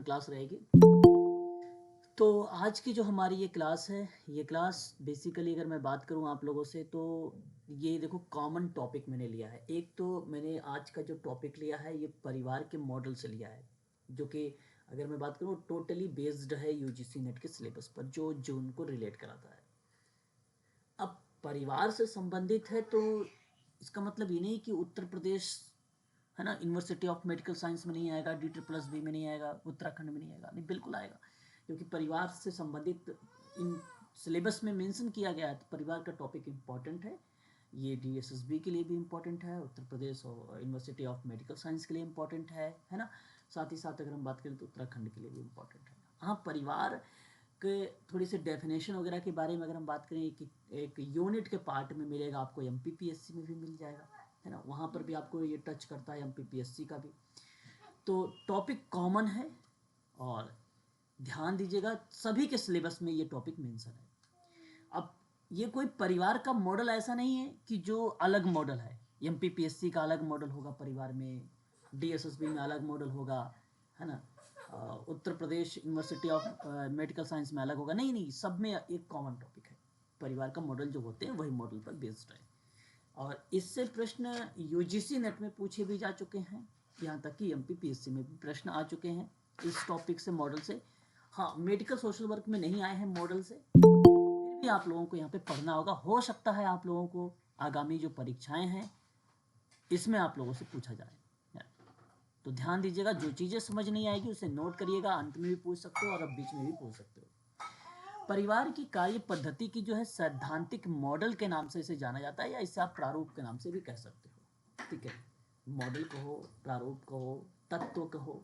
Class रहेगी। तो आज की जो हमारी ये क्लास है, ये क्लास बेसिकली अगर मैं बात करूँ आप लोगों से, तो ये देखो कॉमन टॉपिक मैंने लिया है। एक तो मैंने आज का जो टॉपिक लिया है ये परिवार के मॉडल से लिया है, जो कि अगर मैं बात करूँ टोटली बेस्ड है यूजीसी नेट के सिलेबस पर, जो जून को रिलेट कराता है। अब परिवार से संबंधित है तो इसका मतलब ये नहीं कि उत्तर प्रदेश है ना यूनिवर्सिटी ऑफ मेडिकल साइंस में नहीं आएगा, DSSB में नहीं आएगा, उत्तराखंड में नहीं आएगा, नहीं बिल्कुल आएगा, क्योंकि परिवार से संबंधित इन सिलेबस में मेंशन किया गया है। तो परिवार का टॉपिक इम्पॉर्टेंट है, ये DSSB के लिए भी इम्पॉर्टेंट है, उत्तर प्रदेश और यूनिवर्सिटी ऑफ मेडिकल साइंस के लिए इम्पॉर्टेंट है ना। साथ ही साथ अगर हम बात करें तो उत्तराखंड के लिए भी इम्पॉर्टेंट है। हाँ, परिवार के थोड़ी सी डेफिनेशन वगैरह के बारे में अगर हम बात करें कि एक यूनिट के पार्ट में मिलेगा आपको, MPPSC में भी मिल जाएगा, है ना, वहाँ पर भी आपको ये टच करता है MPPSC का भी। तो टॉपिक कॉमन है और ध्यान दीजिएगा सभी के सिलेबस में ये टॉपिक मेंशन है। अब ये कोई परिवार का मॉडल ऐसा नहीं है कि जो अलग मॉडल है, MPPSC का अलग मॉडल होगा परिवार में, DSSB में अलग मॉडल होगा, है ना, Uttar Pradesh university of medical science में अलग होगा, नहीं नहीं, सब में एक कॉमन टॉपिक है। परिवार का मॉडल जो होते हैं वही मॉडल पर बेस्ड है, और इससे प्रश्न यूजीसी नेट में पूछे भी जा चुके हैं, यहाँ तक कि MPPSC में भी प्रश्न आ चुके हैं इस टॉपिक से, मॉडल से। हाँ, मेडिकल सोशल वर्क में नहीं आए हैं मॉडल से, फिर भी आप लोगों को यहाँ पे पढ़ना होगा। हो सकता है आप लोगों को आगामी जो परीक्षाएं हैं इसमें आप लोगों से पूछा जाए, तो ध्यान दीजिएगा। जो चीज़ें समझ नहीं आएगी उसे नोट करिएगा, अंत में भी पूछ सकते हो और अब बीच में भी पूछ सकते हो। परिवार की कार्य पद्धति की जो है सैद्धांतिक मॉडल के नाम से इसे जाना जाता है, या इसे आप प्रारूप के नाम से भी कह सकते हो, ठीक है। मॉडल कहो, प्रारूप कहो, तत्व कहो,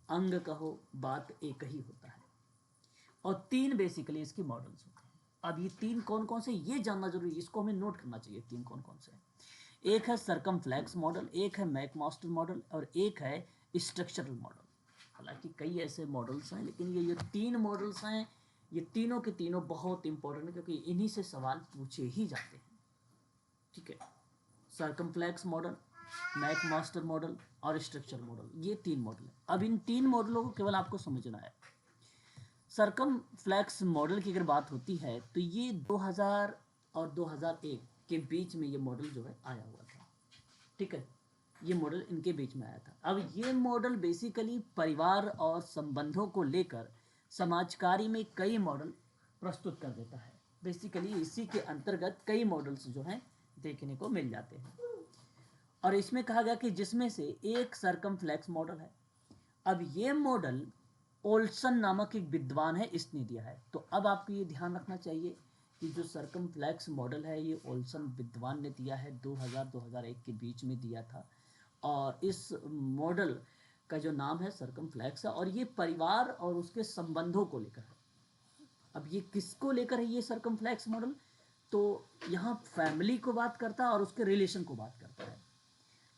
अंग कहो, बात एक ही होता है। और तीन बेसिकली इसकी मॉडल्स होते हैं। अब ये तीन कौन कौन से ये जानना जरूरी है, इसको हमें नोट करना चाहिए। तीन कौन कौन से हैं? एक है सरकमफ्लेक्स मॉडल, एक है मैकमास्टर मॉडल, और एक है स्ट्रक्चरल मॉडल। हालांकि कई ऐसे मॉडल्स हैं, लेकिन ये तीन मॉडल्स हैं, ये तीनों के तीनों बहुत इंपॉर्टेंट है, क्योंकि इन्हीं से सवाल पूछे ही जाते हैं, ठीक है। सरकमफ्लेक्स मॉडल, मैकमास्टर मॉडल और स्ट्रक्चरल मॉडल, ये तीन मॉडल है। अब इन तीन मॉडलों को केवल आपको समझना है। सरकमफ्लेक्स मॉडल की अगर बात होती है तो ये 2000 और 2001 के बीच में ये मॉडल जो है आया हुआ था, ठीक है। ये मॉडल इनके बीच में आया था। अब ये मॉडल बेसिकली परिवार और संबंधों को लेकर समाजकारी में कई मॉडल प्रस्तुत कर देता है। बेसिकली इसी के अंतर्गत कई मॉडल्स जो हैं देखने को मिल जाते हैं, और इसमें कहा गया कि जिसमें से एक सरकमफ्लेक्स मॉडल है। अब ये मॉडल ओल्सन नामक एक विद्वान है, इसने दिया है। तो अब आपको ये ध्यान रखना चाहिए कि जो सरकमफ्लेक्स मॉडल है ये ओल्सन विद्वान ने दिया है, 2000-2001 के बीच में दिया था, और इस मॉडल का जो नाम है सरकमफ्लेक्स है, और ये परिवार और उसके संबंधों को लेकर है। अब ये किसको लेकर है ये सरकमफ्लेक्स मॉडल? तो यहाँ फैमिली को बात करता है और उसके रिलेशन को बात करता है।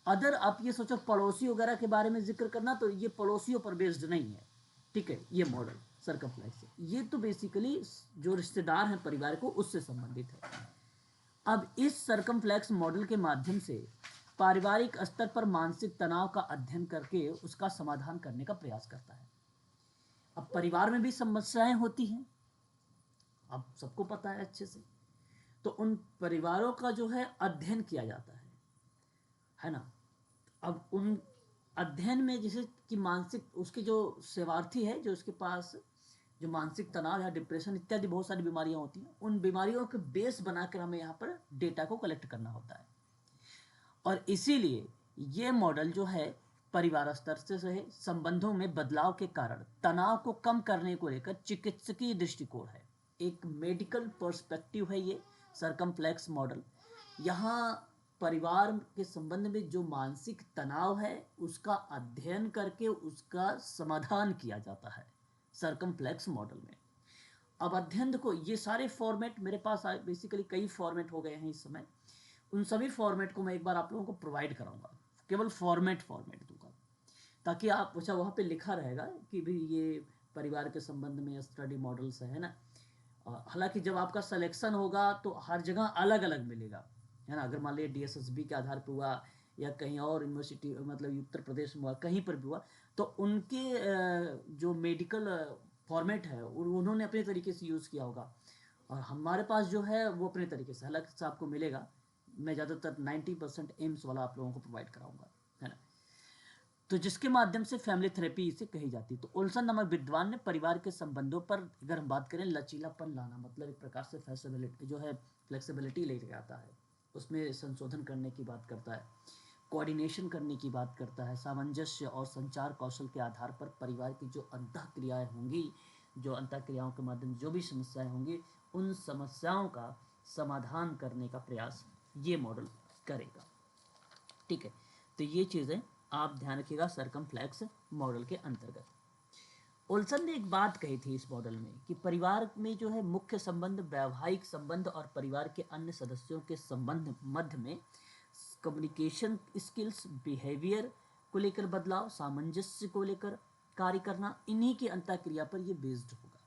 अदर आप ये सोचो पड़ोसी वगैरह के बारे में जिक्र करना, तो ये पड़ोसियों पर बेस्ड नहीं है, ठीक है। ये मॉडल सरकमफ्लेक्स है, ये तो बेसिकली जो रिश्तेदार हैं परिवार को उससे संबंधित है। अब इस सरकमफ्लेक्स मॉडल के माध्यम से पारिवारिक स्तर पर मानसिक तनाव का अध्ययन करके उसका समाधान करने का प्रयास करता है। अब परिवार में भी समस्याएं होती हैं, अब सबको पता है अच्छे से, तो उन परिवारों का जो है अध्ययन किया जाता है ना। अब उन अध्ययन में जैसे कि मानसिक उसके जो सेवार्थी है, जो उसके पास जो मानसिक तनाव या डिप्रेशन इत्यादि बहुत सारी बीमारियां होती हैं, उन बीमारियों के बेस बनाकर हमें यहाँ पर डेटा को कलेक्ट करना होता है। और इसीलिए ये मॉडल जो है परिवार स्तर से संबंधों में बदलाव के कारण तनाव को कम करने को लेकर चिकित्सकीय दृष्टिकोण है, एक मेडिकल पर्सपेक्टिव है ये सरकमफ्लेक्स मॉडल। यहाँ परिवार के संबंध में जो मानसिक तनाव है उसका अध्ययन करके उसका समाधान किया जाता है सरकमफ्लेक्स मॉडल में। अब अध्ययन को ये सारे फॉर्मेट मेरे पास बेसिकली कई फॉर्मेट हो गए हैं इस समय, उन सभी फॉर्मेट को मैं एक बार आप लोगों को प्रोवाइड कराऊंगा, केवल फॉर्मेट दूंगा, ताकि आप अच्छा वहाँ पे लिखा रहेगा कि भी ये परिवार के संबंध में स्टडी मॉडल्स है ना। हालांकि जब आपका सिलेक्शन होगा तो हर जगह अलग अलग मिलेगा, है ना। अगर मान लीजिए DSSB के आधार पर हुआ या कहीं और यूनिवर्सिटी मतलब उत्तर प्रदेश में हुआ, कहीं पर भी हुआ, तो उनके जो मेडिकल फॉर्मेट है उन्होंने अपने तरीके से यूज़ किया होगा, और हमारे पास जो है वो अपने तरीके से अलग से आपको मिलेगा। मैं ज़्यादातर 90% एम्स वाला आप लोगों को प्रोवाइड कराऊंगा, है ना। तो जिसके माध्यम से फैमिली थेरेपी इसे कही जाती है। तो ओल्सन नामक विद्वान ने परिवार के संबंधों पर अगर हम बात करें, लचीलापन लाना, मतलब एक प्रकार से फ्लेक्सिबिलिटी जो है, फ्लेक्सिबिलिटी लेके आता है, उसमें संशोधन करने की बात करता है, कोऑर्डिनेशन करने की बात करता है, सामंजस्य और संचार कौशल के आधार पर परिवार की जो अंतः क्रियाएं होंगी, जो अंतः क्रियाओं के माध्यम जो भी समस्याएं होंगी, उन समस्याओं का समाधान करने का प्रयास ये मॉडल करेगा। ठीक है, तो ये चीज़ें आप ध्यान रखिएगा सर्कमफ्लेक्स मॉडल के अंतर्गत। ओल्सन ने एक बात कही थी इस मॉडल में कि परिवार में जो है मुख्य संबंध वैवाहिक संबंध और परिवार के अन्य सदस्यों के संबंध मध्य में कम्युनिकेशन स्किल्स, बिहेवियर को लेकर बदलाव, सामंजस्य को लेकर कार्य करना, इन्हीं की अंतःक्रिया पर ये बेस्ड होगा।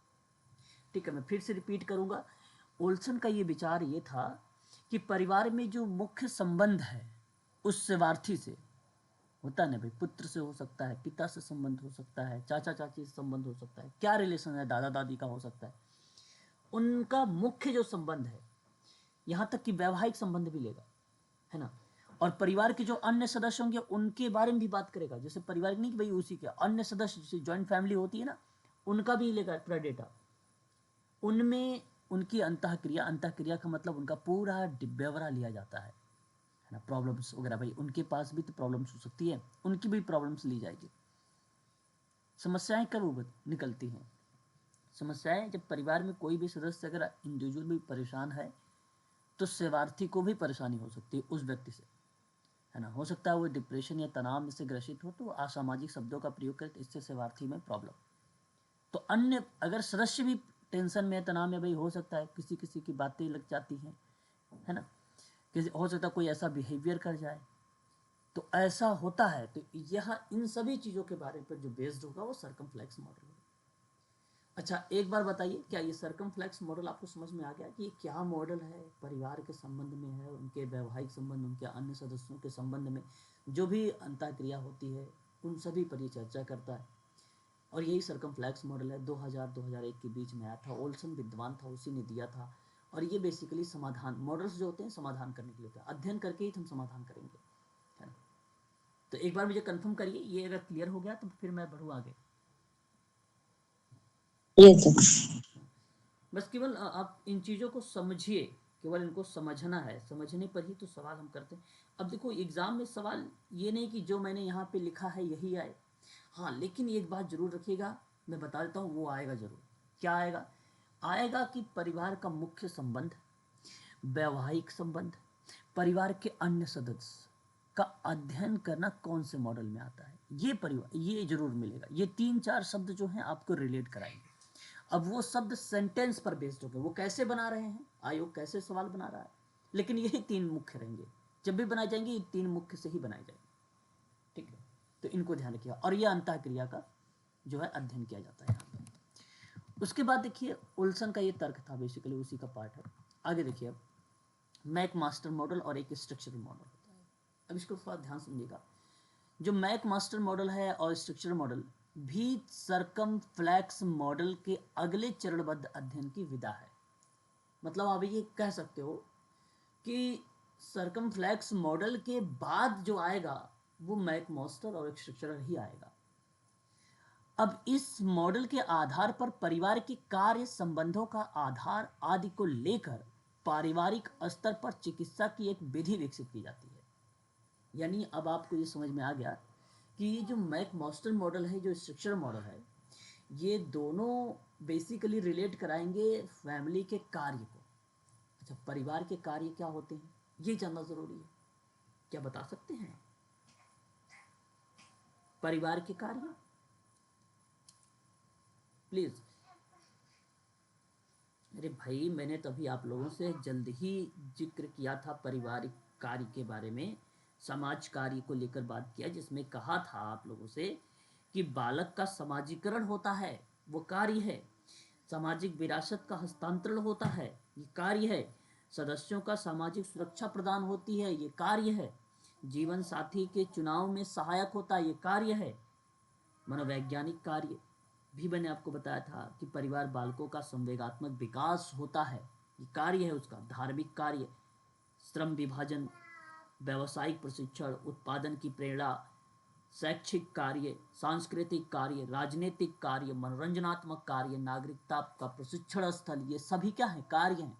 ठीक है, मैं फिर से रिपीट करूंगा। ओल्सन का ये विचार ये था कि परिवार में जो मुख्य संबंध है उस सेवार्थी से होता है ना भाई, पुत्र से हो सकता है, पिता से संबंध हो सकता है, चाचा चाची से संबंध हो सकता है, क्या रिलेशन है, दादा दादी का हो सकता है, उनका मुख्य जो संबंध है, यहाँ तक कि वैवाहिक संबंध भी लेगा, है ना। और परिवार के जो अन्य सदस्य होंगे उनके बारे में भी बात करेगा, जैसे परिवार नहीं कि भाई उसी के अन्य सदस्य, जैसे ज्वाइंट फैमिली होती है ना, उनका भी लेगा पूरा डेटा, उनमें उनकी अंतःक्रिया का मतलब उनका पूरा ब्यौरा लिया जाता है ना। प्रॉब्लम्स वगैरह, भाई उनके पास भी तो प्रॉब्लम्स हो सकती है, उनकी भी प्रॉब्लम्स ली जाएगी। समस्याएं कब निकलती हैं? समस्याएं जब परिवार में कोई भी सदस्य अगर इंडिविजुअल भी परेशान है तो सेवार्थी को भी परेशानी हो सकती है उस व्यक्ति से, है ना। हो सकता है वो डिप्रेशन या तनाव से ग्रसित हो तो असामाजिक शब्दों का प्रयोग करे, तो इससे सेवार्थी में प्रॉब्लम। तो अन्य अगर सदस्य भी टेंशन में, तनाव में, भाई हो सकता है किसी किसी की बातें लग जाती हैं, है ना, किसी हो सकता है कोई ऐसा बिहेवियर कर जाए, तो ऐसा होता है। तो यह इन सभी चीज़ों के बारे पर जो बेस्ड होगा वो सर्कमफ्लेक्स मॉडल होगा। अच्छा, एक बार बताइए, क्या ये सर्कमफ्लेक्स मॉडल आपको समझ में आ गया कि ये क्या मॉडल है? परिवार के संबंध में है, उनके वैवाहिक संबंध, उनके अन्य सदस्यों के संबंध में जो भी अंतःक्रिया होती है उन सभी पर ये चर्चा करता है। और यही सर्कमफ्लेक्स मॉडल है, 2000-2001 के बीच में आया था, ओल्सन विद्वान था, उसी ने दिया था। और ये बेसिकली समाधान मॉडल्स जो होते हैं समाधान करने के लिए होता है, अध्ययन करके ही हम समाधान करेंगे, है ना। तो एक बार मुझे कंफर्म करिए, ये अगर क्लियर हो गया तो फिर मैं बढ़ूँ आगे। Yes sir. बस केवल आप इन चीज़ों को समझिए, केवल इनको समझना है, समझने पर ही तो सवाल हम करते हैं। अब देखो एग्ज़ाम में सवाल ये नहीं कि जो मैंने यहाँ पे लिखा है यही आए, हाँ, लेकिन एक बात जरूर रखिएगा, मैं बता देता हूँ वो आएगा जरूर। क्या आएगा? आएगा कि परिवार का मुख्य संबंध, वैवाहिक संबंध, परिवार के अन्य सदस्य का अध्ययन करना कौन से मॉडल में आता है, ये परिवार, ये जरूर मिलेगा। ये 3-4 शब्द जो हैं आपको रिलेट कराएंगे। अब वो शब्द सेंटेंस पर बेस्ड होंगे, वो कैसे बना रहे हैं, आयोग कैसे सवाल बना रहा है, लेकिन यही 3 मुख्य रहेंगे। जब भी बनाए जाएंगे ये 3 मुख्य से ही बनाए जाएंगे। ठीक है, तो इनको ध्यान रखिएगा। और ये अंतःक्रिया का जो है अध्ययन किया जाता है यहाँ पर। उसके बाद देखिए उल्सन का ये तर्क था, बेसिकली उसी का पार्ट है। आगे देखिए, अब मैक मास्टर मॉडल और एक स्ट्रक्चरल मॉडल होता है। अब इसको थोड़ा ध्यान समझिएगा। जो मैक मास्टर मॉडल है और स्ट्रक्चरल मॉडल भी सर्कमफ्लेक्स मॉडल के अगले चरणबद्ध अध्ययन की विधा है। मतलब आप ये कह सकते हो कि सर्कमफ्लेक्स मॉडल के बाद जो आएगा वो मैक मास्टर और एक स्ट्रक्चरल ही आएगा। अब इस मॉडल के आधार पर परिवार के कार्य संबंधों का आधार आदि को लेकर पारिवारिक स्तर पर चिकित्सा की एक विधि विकसित की जाती है। यानी अब आपको ये समझ में आ गया कि ये जो मैक मास्टर मॉडल है, जो स्ट्रक्चर मॉडल है, ये दोनों बेसिकली रिलेट कराएंगे फैमिली के कार्य को। अच्छा, परिवार के कार्य क्या होते हैं ये जानना जरूरी है। क्या बता सकते हैं परिवार के कार्य? प्लीज। अरे भाई, मैंने तभी आप लोगों से जल्द ही जिक्र किया था पारिवारिक कार्य के बारे में, समाज कार्य को लेकर बात किया, जिसमें कहा था आप लोगों से कि बालक का समाजीकरण होता है, वो कार्य है। सामाजिक विरासत का हस्तांतरण होता है, ये कार्य है। सदस्यों का सामाजिक सुरक्षा प्रदान होती है, ये कार्य है। जीवन साथी के चुनाव में सहायक होता है, ये कार्य है। मनोवैज्ञानिक कार्य भी मैंने आपको बताया था कि परिवार बालकों का संवेगात्मक विकास होता है, ये कार्य है उसका। धार्मिक कार्य, श्रम विभाजन, व्यावसायिक प्रशिक्षण, उत्पादन की प्रेरणा, शैक्षिक कार्य, सांस्कृतिक कार्य, राजनीतिक कार्य, मनोरंजनात्मक कार्य, नागरिकता का प्रशिक्षण स्थल, ये सभी क्या है? कार्य हैं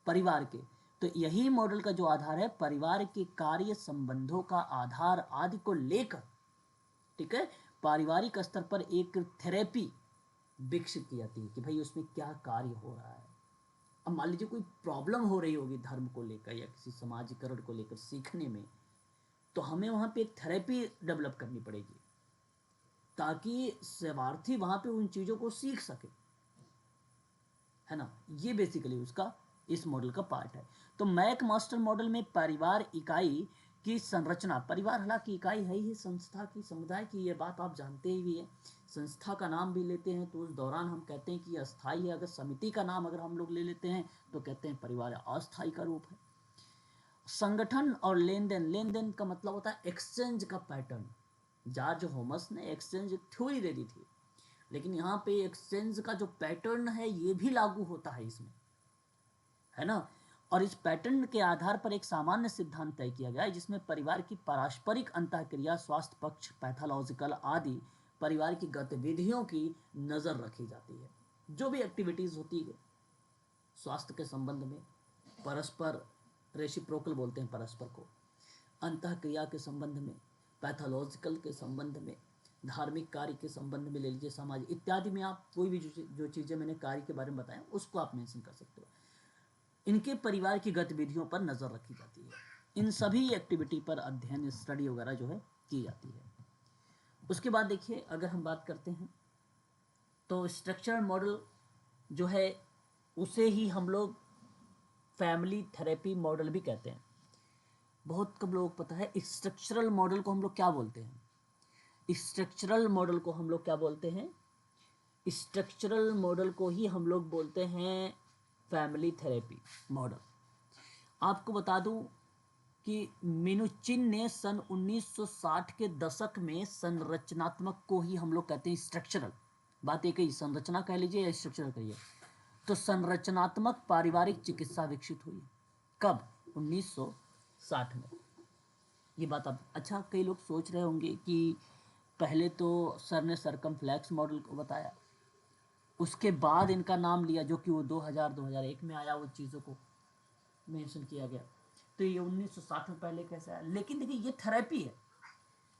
परिवार के। तो यही मॉडल का जो आधार है, परिवार के कार्य संबंधों का आधार आदि को लेकर, ठीक है, पारिवारिक स्तर पर एक थेरेपी विकसित की जाती है कि भाई उसमें क्या कार्य हो रहा है। अब मान लीजिए कोई प्रॉब्लम हो रही होगी धर्म को लेकर या किसी समाजीकरण को लेकर सीखने में, तो हमें वहां पे एक थेरेपी डेवलप करनी पड़ेगी ताकि सेवार्थी वहां पे उन चीजों को सीख सके, है ना। ये बेसिकली उसका इस मॉडल का पार्ट है। तो मैक मास्टर मॉडल में परिवार इकाई की संरचना, परिवार हालांकि इकाई है ही संस्था की, समुदाय की, ये बात आप जानते ही भी है। संस्था का नाम भी लेते हैं तो उस दौरान हम कहते हैं कि अस्थाई है। अगर समिति का नाम अगर हम लोग ले लेते हैं तो कहते हैं परिवार अस्थाई का रूप है। संगठन और लेन देन, लेन देन का मतलब होता है एक्सचेंज का पैटर्न। जॉर्ज होमस ने एक्सचेंज थ्योरी दे दी थी, लेकिन यहाँ पे एक्सचेंज का जो पैटर्न है ये भी लागू होता है इसमें, है ना। और इस पैटर्न के आधार पर एक सामान्य सिद्धांत तय किया गया है जिसमें परिवार की पारस्परिक अंतःक्रिया, स्वास्थ्य पक्ष, पैथोलॉजिकल आदि परिवार की गतिविधियों की नजर रखी जाती है। जो भी एक्टिविटीज होती है स्वास्थ्य के संबंध में, परस्पर रेसिप्रोकल बोलते हैं परस्पर को, अंतःक्रिया के संबंध में, पैथोलॉजिकल के संबंध में, धार्मिक कार्य के संबंध में ले लीजिए, समाज इत्यादि में आप कोई भी जो चीज़ें मैंने कार्य के बारे में बताया उसको आप मेंशन कर सकते हो। इनके परिवार की गतिविधियों पर नजर रखी जाती है। इन सभी एक्टिविटी पर अध्ययन, स्टडी वगैरह जो है की जाती है। उसके बाद देखिए अगर हम बात करते हैं तो स्ट्रक्चरल मॉडल जो है उसे ही हम लोग फैमिली थेरेपी मॉडल भी कहते हैं। बहुत कम लोग पता है स्ट्रक्चरल मॉडल को हम लोग क्या बोलते हैं। स्ट्रक्चरल मॉडल को हम लोग क्या बोलते हैं? स्ट्रक्चरल मॉडल को ही हम लोग बोलते हैं फैमिली थेरेपी मॉडल। आपको बता दूं कि मिनुचिन ने सन 1960 के दशक में संरचनात्मक को ही हम लोग कहते हैं स्ट्रक्चरल। बात एक ही, संरचना कह लीजिए या स्ट्रक्चरल कहिए। तो संरचनात्मक पारिवारिक चिकित्सा विकसित हुई कब? 1960 में। ये बात अब अच्छा, कई लोग सोच रहे होंगे कि पहले तो सर ने सरकमफ्लेक्स मॉडल को बताया, उसके बाद इनका नाम लिया, जो कि वो 2001 में आया, वो चीज़ों को मेंशन किया गया। तो ये 1960 में पहले कैसे आया? लेकिन देखिए ये थेरेपी है,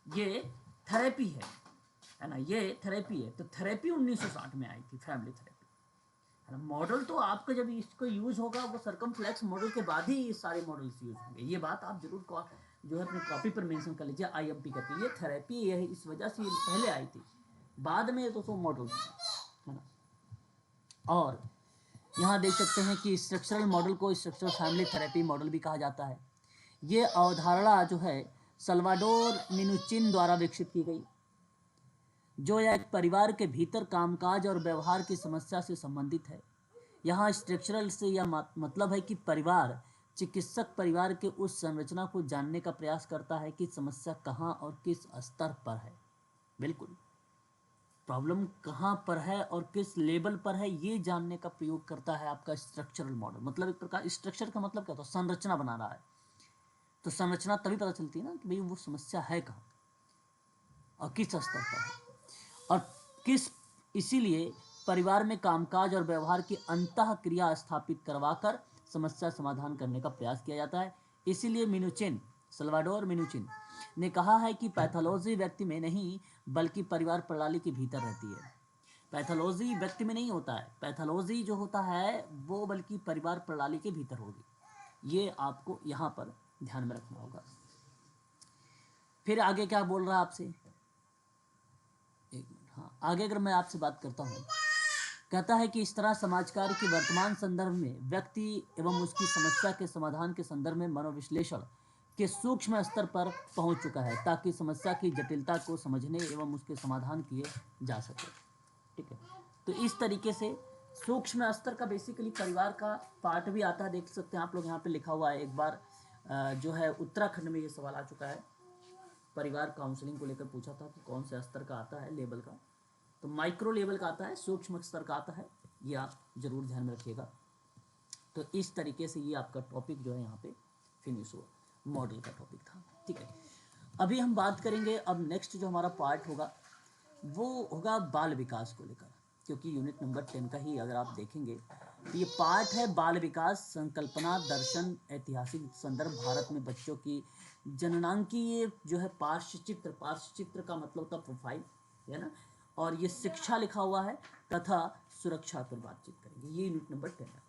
ये थेरेपी है ना, ये थेरेपी है। तो थेरेपी 1960 में आई थी, फैमिली थेरेपी, है ना। मॉडल तो आपका जब इसको यूज होगा वो सरकमफ्लेक्स मॉडल के बाद ही ये सारे मॉडल्स यूज होंगे। ये बात आप जरूर जो है अपनी कॉपी पर मेंशन कर लीजिए। आईएमपी कहती है ये थेरेपी, ये इस वजह से ये पहले आई थी, बाद में तो मॉडल, है ना। और यहाँ देख सकते हैं कि स्ट्रक्चरल मॉडल को स्ट्रक्चरल फैमिली थेरेपी मॉडल भी कहा जाता है। ये अवधारणा जो है सल्वाडोर मिनुचिन द्वारा विकसित की गई, जो एक परिवार के भीतर कामकाज और व्यवहार की समस्या से संबंधित है। यहाँ स्ट्रक्चरल से यह मतलब है कि परिवार चिकित्सक परिवार के उस संरचना को जानने का प्रयास करता है कि समस्या कहाँ और किस स्तर पर है। बिल्कुल, प्रॉब्लम कहाँ पर है और किस लेवल पर है ये जानने का प्रयोग करता है आपका स्ट्रक्चरल मॉडल। मतलब एक प्रकार स्ट्रक्चर का मतलब क्या होता है? संरचना बना रहा है। तो संरचना तभी पता चलती है ना कि भाई वो समस्या है कहाँ और किस स्तर पर है, और किस, इसीलिए परिवार में कामकाज और व्यवहार की अंतःक्रिया स्थापित करवाकर समस्या समाधान करने का प्रयास किया जाता है। इसीलिए मिनुचिन, सल्वाडोर मिनुचिन ने कहा है कि पैथोलॉजी व्यक्ति में नहीं बल्कि परिवार प्रणाली के भीतर रहती है। पैथोलॉजी व्यक्ति में नहीं होता है, पैथोलॉजी जो होता है वो बल्कि परिवार प्रणाली के भीतर होगी। ये आपको यहाँ पर ध्यान में रखना होगा। फिर आगे क्या बोल रहा है आपसे, एक मिनट, हाँ आगे अगर मैं आपसे बात करता हूँ, कहता है कि इस तरह समाज कार्य के वर्तमान संदर्भ में व्यक्ति एवं उसकी समस्या के समाधान के संदर्भ में मनोविश्लेषण के सूक्ष्म स्तर पर पहुंच चुका है ताकि समस्या की जटिलता को समझने एवं उसके समाधान किए जा सके। ठीक है, तो इस तरीके से सूक्ष्म स्तर का बेसिकली परिवार का पार्ट भी आता है। देख सकते हैं आप लोग यहाँ पे लिखा हुआ है, एक बार जो है उत्तराखंड में ये सवाल आ चुका है, परिवार काउंसलिंग को लेकर पूछा था कि कौन से स्तर का आता है लेवल का, तो माइक्रो लेवल का आता है, सूक्ष्म स्तर का आता है, ये आप जरूर ध्यान में रखिएगा। तो इस तरीके से ये आपका टॉपिक जो है यहाँ पे फिनिश हुआ, मॉडल का टॉपिक था, ठीक है। अभी हम बात करेंगे, अब नेक्स्ट जो हमारा पार्ट होगा वो होगा बाल विकास को लेकर, क्योंकि यूनिट नंबर 10 का ही अगर आप देखेंगे तो ये पार्ट है बाल विकास संकल्पना दर्शन ऐतिहासिक संदर्भ भारत में बच्चों की जननांकीय जो है पार्श्व चित्र का मतलब होता प्रोफाइल है ना, और ये शिक्षा लिखा हुआ है तथा सुरक्षा पर बातचीत करेंगे, ये यूनिट नंबर 10 है।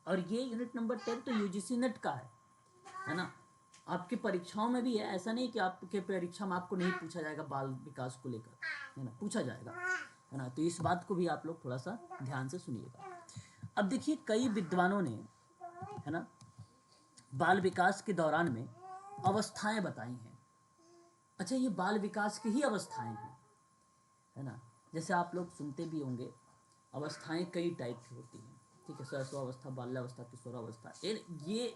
और ये यूनिट नंबर 10 तो यूजीसी नेट का है ना, आपकी परीक्षाओं में भी है, ऐसा नहीं कि आपके परीक्षा में आपको नहीं पूछा जाएगा बाल विकास को लेकर, है ना, पूछा जाएगा, है ना, तो इस बात को भी आप लोग थोड़ा सा ध्यान से सुनिएगा। अब देखिए कई विद्वानों ने, है ना, बाल विकास के दौरान में अवस्थाएं बताई हैं। अच्छा, ये बाल विकास की ही अवस्थाएं हैं, है ना, जैसे आप लोग सुनते भी होंगे अवस्थाएं कई टाइप की होती हैं, ठीक है, शैशवावस्था, बाल्यावस्था, किशोरावस्था, ये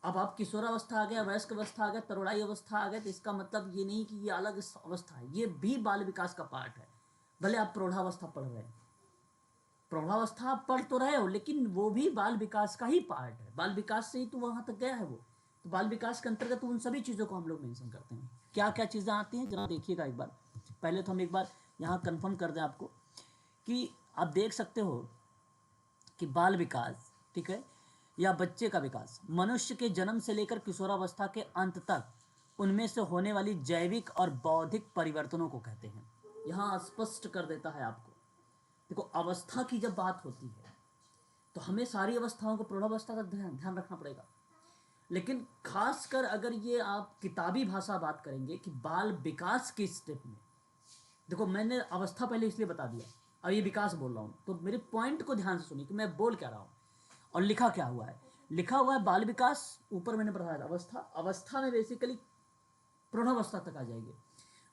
अब आप किशोरावस्था आ गया, वयस्क अवस्था आ गया, तरुणाई अवस्था आ गया, तो इसका मतलब ये नहीं कि ये अलग अवस्था है, ये भी बाल विकास का पार्ट है। भले आप प्रौढ़ावस्था पढ़ रहे हैं, प्रौढ़ावस्था आप पढ़ तो रहे हो, लेकिन वो भी बाल विकास का ही पार्ट है, बाल विकास से ही तो वहां तक गया है वो, तो बाल विकास के अंतर्गत उन सभी चीज़ों को हम लोग मेंशन करते हैं। क्या क्या चीज़ें आती हैं जरा देखिएगा एक बार, पहले तो हम एक बार यहाँ कन्फर्म कर दें आपको कि आप देख सकते हो कि बाल विकास, ठीक है, या बच्चे का विकास मनुष्य के जन्म से लेकर किशोरावस्था के अंत तक उनमें से होने वाली जैविक और बौद्धिक परिवर्तनों को कहते हैं। यहाँ स्पष्ट कर देता है आपको, देखो अवस्था की जब बात होती है तो हमें सारी अवस्थाओं को, प्रौढ़ावस्था का ध्यान रखना पड़ेगा, लेकिन खासकर अगर ये आप किताबी भाषा बात करेंगे कि बाल विकास के स्टेप में, देखो मैंने अवस्था पहले इसलिए बता दिया, अब ये विकास बोल रहा हूँ, तो मेरे पॉइंट को ध्यान से सुनिए कि मैं बोल क्या रहा हूँ और लिखा क्या हुआ है। लिखा हुआ है बाल विकास, ऊपर मैंने बताया था अवस्था, अवस्था में बेसिकली प्रौढ़ावस्था तक आ जाएगी।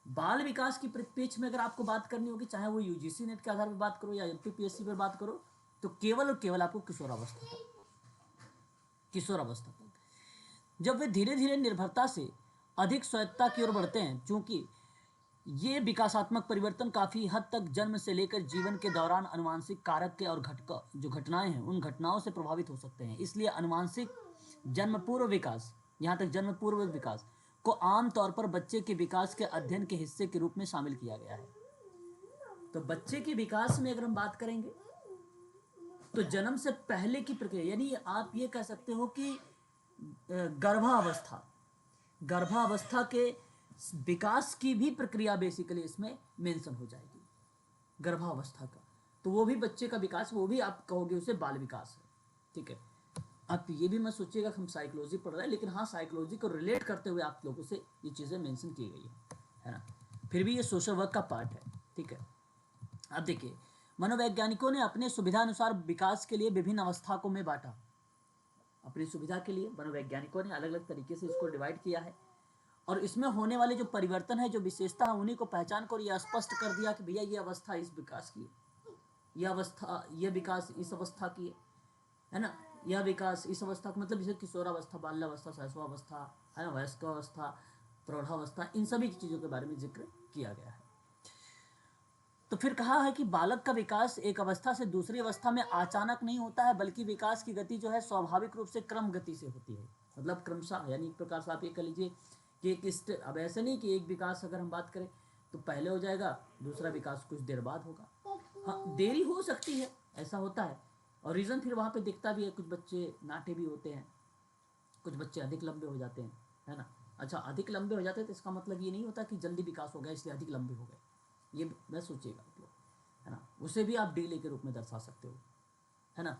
बाल विकास की परिप्रेक्ष्य में अगर आपको बात करनी होगी, चाहे वो यूजीसी नेट के आधार पर बात करो या एमपीपीएससी पर बात करो, तो केवल और केवल आपको किशोरावस्था तक, किशोरावस्था तक जब वे धीरे धीरे निर्भरता से अधिक स्वायत्तता की ओर बढ़ते हैं, चूंकि ये विकासात्मक परिवर्तन काफ़ी हद तक जन्म से लेकर जीवन के दौरान अनुवांशिक कारक के और जो घटनाएं हैं उन घटनाओं से प्रभावित हो सकते हैं, इसलिए अनुवांशिक जन्म पूर्व विकास, यहाँ तक जन्म पूर्व विकास को आमतौर पर बच्चे के विकास के अध्ययन के हिस्से के रूप में शामिल किया गया है। तो बच्चे के विकास में अगर हम बात करेंगे तो जन्म से पहले की प्रक्रिया, यानी आप ये कह सकते हो कि गर्भावस्था, गर्भावस्था के विकास की भी प्रक्रिया बेसिकली इसमें मेंशन हो जाएगी, गर्भावस्था का, तो वो भी बच्चे का विकास, वो भी आप कहोगे उसे बाल विकास है, ठीक है। अब ये भी मत सोचिएगा हम साइकोलॉजी पढ़ रहे हैं, लेकिन हाँ साइकोलॉजी को रिलेट करते हुए आप लोगों से ये चीज़ें मेंशन की गई है ना, फिर भी ये सोशल वर्क का पार्ट है, ठीक है। अब देखिए मनोवैज्ञानिकों ने अपने सुविधानुसार विकास के लिए विभिन्न अवस्था को में बांटा, अपनी सुविधा के लिए मनोवैज्ञानिकों ने अलग अलग तरीके से इसको डिवाइड किया है, और इसमें होने वाले जो परिवर्तन है, जो विशेषता है, उन्हीं को पहचान कर यह स्पष्ट कर दिया कि भैया ये अवस्था इस विकास की है, यह अवस्था, यह विकास इस अवस्था की है ना, यह विकास इस अवस्था का मतलब जैसे किशोरावस्था, बाल्यावस्था, शैशवावस्था, है ना, वयस्कावस्था, प्रौढ़ावस्था, इन सभी चीज़ों के बारे में जिक्र किया गया है। तो फिर कहा है कि बालक का विकास एक अवस्था से दूसरी अवस्था में अचानक नहीं होता है, बल्कि विकास की गति जो है स्वाभाविक रूप से क्रम गति से होती है, मतलब क्रमशः, यानी एक प्रकार से आप ये कह लीजिए कि एक अब ऐसे नहीं कि एक विकास अगर हम बात करें तो पहले हो जाएगा, दूसरा विकास कुछ देर बाद होगा, हाँ देरी हो सकती है, ऐसा होता है, और रीज़न फिर वहाँ पे दिखता भी है, कुछ बच्चे नाटे भी होते हैं, कुछ बच्चे अधिक लंबे हो जाते हैं, है ना। अच्छा, अधिक लंबे हो जाते हैं तो इसका मतलब ये नहीं होता कि जल्दी विकास हो गया इसलिए अधिक लंबे हो गए, ये मैं सोचिएगा आप लोग, है ना, उसे भी आप डिले के रूप में दर्शा सकते हो, है ना।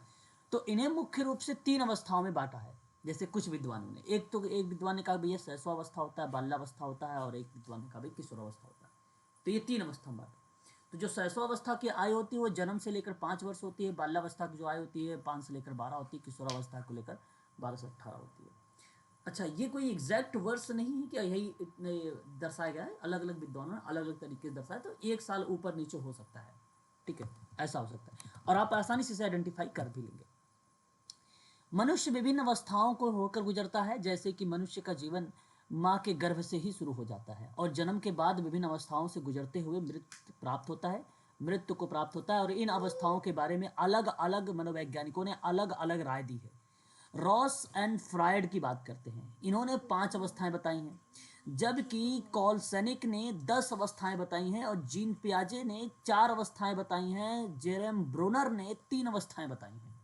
तो इन्हें मुख्य रूप से 3 अवस्थाओं में बांटा है, जैसे कुछ विद्वानों ने, एक विद्वान ने कहा भैया शैशवावस्था होता है, बाल्यावस्था होता है, और एक विद्वान ने कहा भाई किशोरावस्था होता है, तो ये 3 अवस्था में बांटा। तो जो शैशवावस्था की आयु होती है वो जन्म से लेकर 5 वर्ष होती है, बाल्यावस्था की जो आयु होती है 5 से लेकर 12 होती है, किशोरावस्था को लेकर 12 से 18 होती है। अच्छा, ये कोई एग्जैक्ट वर्ष नहीं है कि यही इतने दर्शाया गया है, अलग अलग विद्वानों ने अलग अलग तरीके से दर्शाया, तो 1 साल ऊपर नीचे हो सकता है, ठीक है, ऐसा हो सकता है, और आप आसानी से इसे आइडेंटिफाई कर भी लेंगे। मनुष्य विभिन्न अवस्थाओं को होकर गुजरता है, जैसे कि मनुष्य का जीवन माँ के गर्भ से ही शुरू हो जाता है और जन्म के बाद विभिन्न अवस्थाओं से गुजरते हुए मृत्यु प्राप्त होता है, मृत्यु को प्राप्त होता है। और इन अवस्थाओं के बारे में अलग अलग मनोवैज्ञानिकों ने अलग अलग राय दी है। रॉस एंड फ्रायड की बात करते हैं, इन्होंने 5 अवस्थाएं बताई हैं, जबकि कॉलसेनिक ने 10 अवस्थाएं बताई हैं और जीन पियाजे ने 4 अवस्थाएं बताई हैं, जेरेम ब्रोनर ने 3 अवस्थाएं बताई हैं।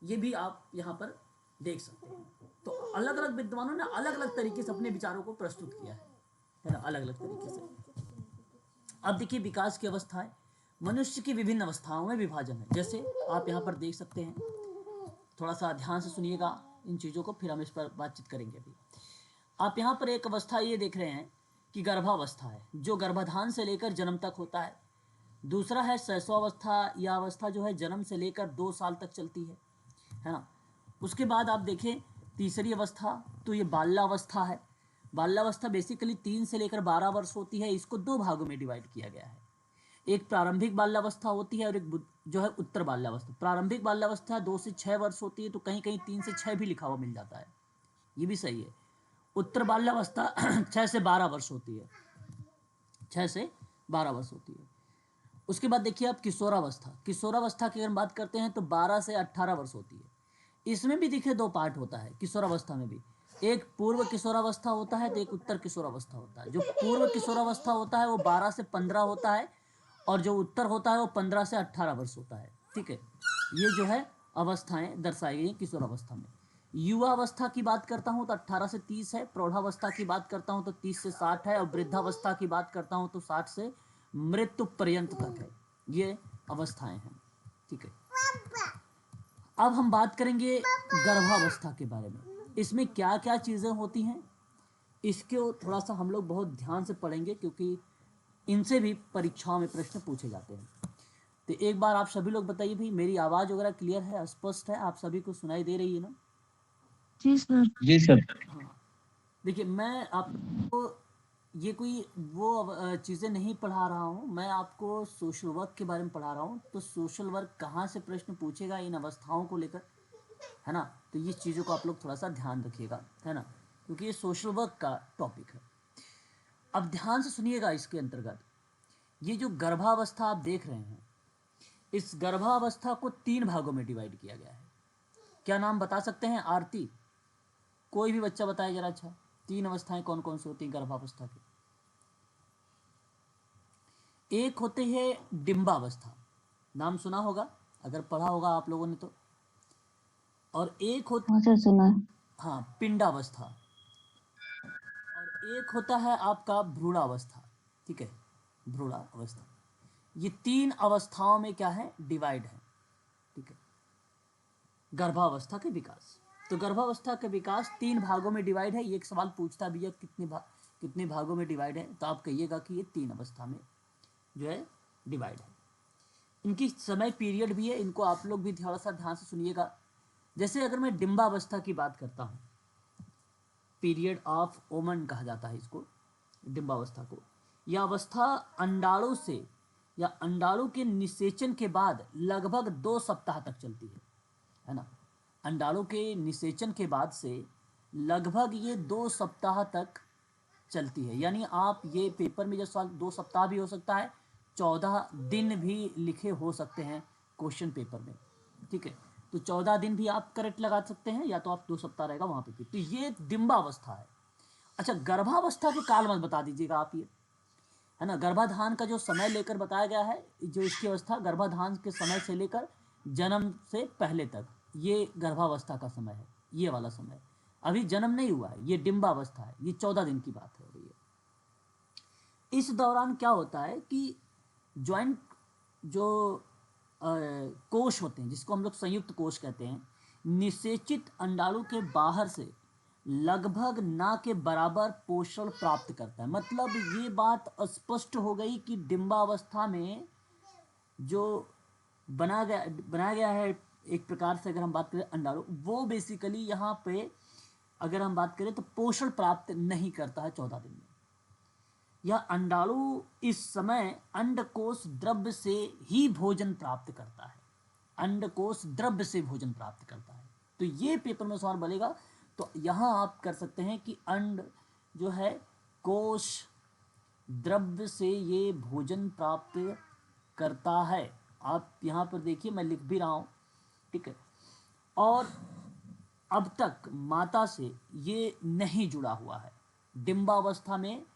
ये भी आप यहाँ पर देख सकते हैं। तो अलग अलग विद्वानों ने अलग अलग तरीके से अपने विचारों को प्रस्तुत किया है ना, अलग अलग तरीके से। अब देखिए विकास की अवस्थाएं, मनुष्य की विभिन्न अवस्थाओं में विभाजन है, जैसे आप यहाँ पर देख सकते हैं। थोड़ा सा ध्यान से सुनिएगा इन चीज़ों को, फिर हम इस पर बातचीत करेंगे। अभी आप यहाँ पर एक अवस्था ये देख रहे हैं कि गर्भावस्था है, जो गर्भाधान से लेकर जन्म तक होता है। दूसरा है शैशवावस्था, यह अवस्था जो है जन्म से लेकर 2 साल तक चलती है ना। उसके बाद आप देखें तीसरी अवस्था, तो ये बाल्यावस्था है। बाल्यावस्था बेसिकली 3 से लेकर 12 वर्ष होती है। इसको 2 भागों में डिवाइड किया गया है। एक प्रारंभिक बाल्यावस्था होती है और एक जो है उत्तर बाल्यावस्था। प्रारंभिक बाल्यावस्था 2 से 6 वर्ष होती है, तो कहीं कहीं 3 से 6 भी लिखा हुआ मिल जाता है, ये भी सही है। उत्तर बाल्यावस्था 6 से 12 वर्ष होती है, 6 से 12 वर्ष होती है। उसके बाद देखिए आप किशोरावस्था, किशोरावस्था की अगर बात करते हैं तो 12 से 18 वर्ष होती है। इसमें भी देखिए 2 पार्ट होता है किशोरावस्था में भी, एक पूर्व किशोरावस्था होता है तो एक उत्तर किशोरावस्था होता है। जो पूर्व किशोरावस्था होता है वो 12 से 15 होता है और जो उत्तर होता है वो 15 से 18 वर्ष होता है। ठीक है, ये जो है अवस्थाएं दर्शाई गई किशोरावस्था में। युवावस्था की बात करता हूँ तो 18 से 30 है, प्रौढ़ावस्था की बात करता हूँ तो 30 से 60 है और वृद्धावस्था की बात करता हूँ तो 60 से मृत्यु पर्यंत तक है। ये अवस्थाएं हैं। ठीक है, अब हम बात करेंगे गर्भावस्था के बारे में। इसमें क्या क्या चीज़ें होती हैं, इसको थोड़ा सा हम लोग बहुत ध्यान से पढ़ेंगे, क्योंकि इनसे भी परीक्षाओं में प्रश्न पूछे जाते हैं। तो एक बार आप सभी लोग बताइए भाई, मेरी आवाज़ वगैरह क्लियर है, स्पष्ट है, आप सभी को सुनाई दे रही है ना? जी सर। जी सर। हाँ, देखिए मैं आपको ये कोई वो चीज़ें नहीं पढ़ा रहा हूँ, मैं आपको सोशल वर्क के बारे में पढ़ा रहा हूँ। तो सोशल वर्क कहाँ से प्रश्न पूछेगा इन अवस्थाओं को लेकर, है ना। तो ये चीज़ों को आप लोग थोड़ा सा ध्यान रखिएगा, है ना, क्योंकि ये सोशल वर्क का टॉपिक है। अब ध्यान से सुनिएगा, इसके अंतर्गत ये जो गर्भावस्था आप देख रहे हैं, इस गर्भावस्था को 3 भागों में डिवाइड किया गया है। क्या नाम बता सकते हैं? आरती, कोई भी बच्चा बताए जरा। अच्छा, 3 अवस्थाएं कौन कौन सी होती हैं गर्भावस्था की? एक होते हैं डिंबावस्था, नाम सुना होगा अगर पढ़ा होगा आप लोगों ने तो। और एक होता, हाँ सर सुना है। हाँ, पिंडावस्था। और एक होता है आपका भ्रूणावस्था। ठीक है, भ्रूणावस्था। ये 3 अवस्थाओं में क्या है, डिवाइड है। ठीक है, गर्भावस्था के विकास। तो गर्भावस्था का विकास 3 भागों में डिवाइड है। ये एक सवाल पूछता भी है कितने भागों में डिवाइड है, तो आप कहिएगा कि ये 3 अवस्था में जो है डिवाइड है। इनकी समय पीरियड भी है, इनको आप लोग भी थोड़ा सा ध्यान से सुनिएगा। जैसे अगर मैं डिंबावस्था की बात करता हूँ, पीरियड ऑफ ओमन कहा जाता है इसको, डिंबावस्था को। यह अवस्था अंडाणु से या अंडाणु के निषेचन के बाद लगभग 2 सप्ताह तक चलती है ना। अंडाणु के निषेचन के बाद से लगभग ये 2 सप्ताह तक चलती है। यानी आप ये पेपर में जो सवाल 2 सप्ताह भी हो सकता है, 14 दिन भी लिखे हो सकते हैं क्वेश्चन पेपर में। ठीक है, तो 14 दिन भी आप करेक्ट लगा सकते हैं, या तो आप 2 सप्ताह रहेगा वहाँ पे भी। तो ये डिंबावस्था है। अच्छा, गर्भावस्था के काल मत बता दीजिएगा आप, ये है ना। गर्भाधान का जो समय लेकर बताया गया है, जो इसकी अवस्था गर्भाधान के समय से लेकर जन्म से पहले तक, ये गर्भावस्था का समय है, ये वाला समय। अभी जन्म नहीं हुआ है, ये डिंबावस्था है, ये 14 दिन की बात हो रही है। इस दौरान क्या होता है कि ज्वाइंट जो कोश होते हैं, जिसको हम लोग संयुक्त कोश कहते हैं, निषेचित अंडाणु के बाहर से लगभग ना के बराबर पोषण प्राप्त करता है। मतलब ये बात स्पष्ट हो गई कि डिंबावस्था में जो बनाया गया है एक प्रकार से, अगर हम बात करें अंडाणु, वो बेसिकली यहाँ पे अगर हम बात करें तो पोषण प्राप्त नहीं करता है 14 दिन में। यह अंडाणु इस समय अंडकोश द्रव्य से ही भोजन प्राप्त करता है, अंडकोश द्रव्य से भोजन प्राप्त करता है। तो ये पेपर में सवाल बनेगा तो यहाँ आप कर सकते हैं कि अंड जो है कोश द्रव्य से ये भोजन प्राप्त करता है। आप यहाँ पर देखिए, मैं लिख भी रहा हूँ, ठीक है। और अब तक माता से ये नहीं जुड़ा हुआ है। डिम्बावस्था में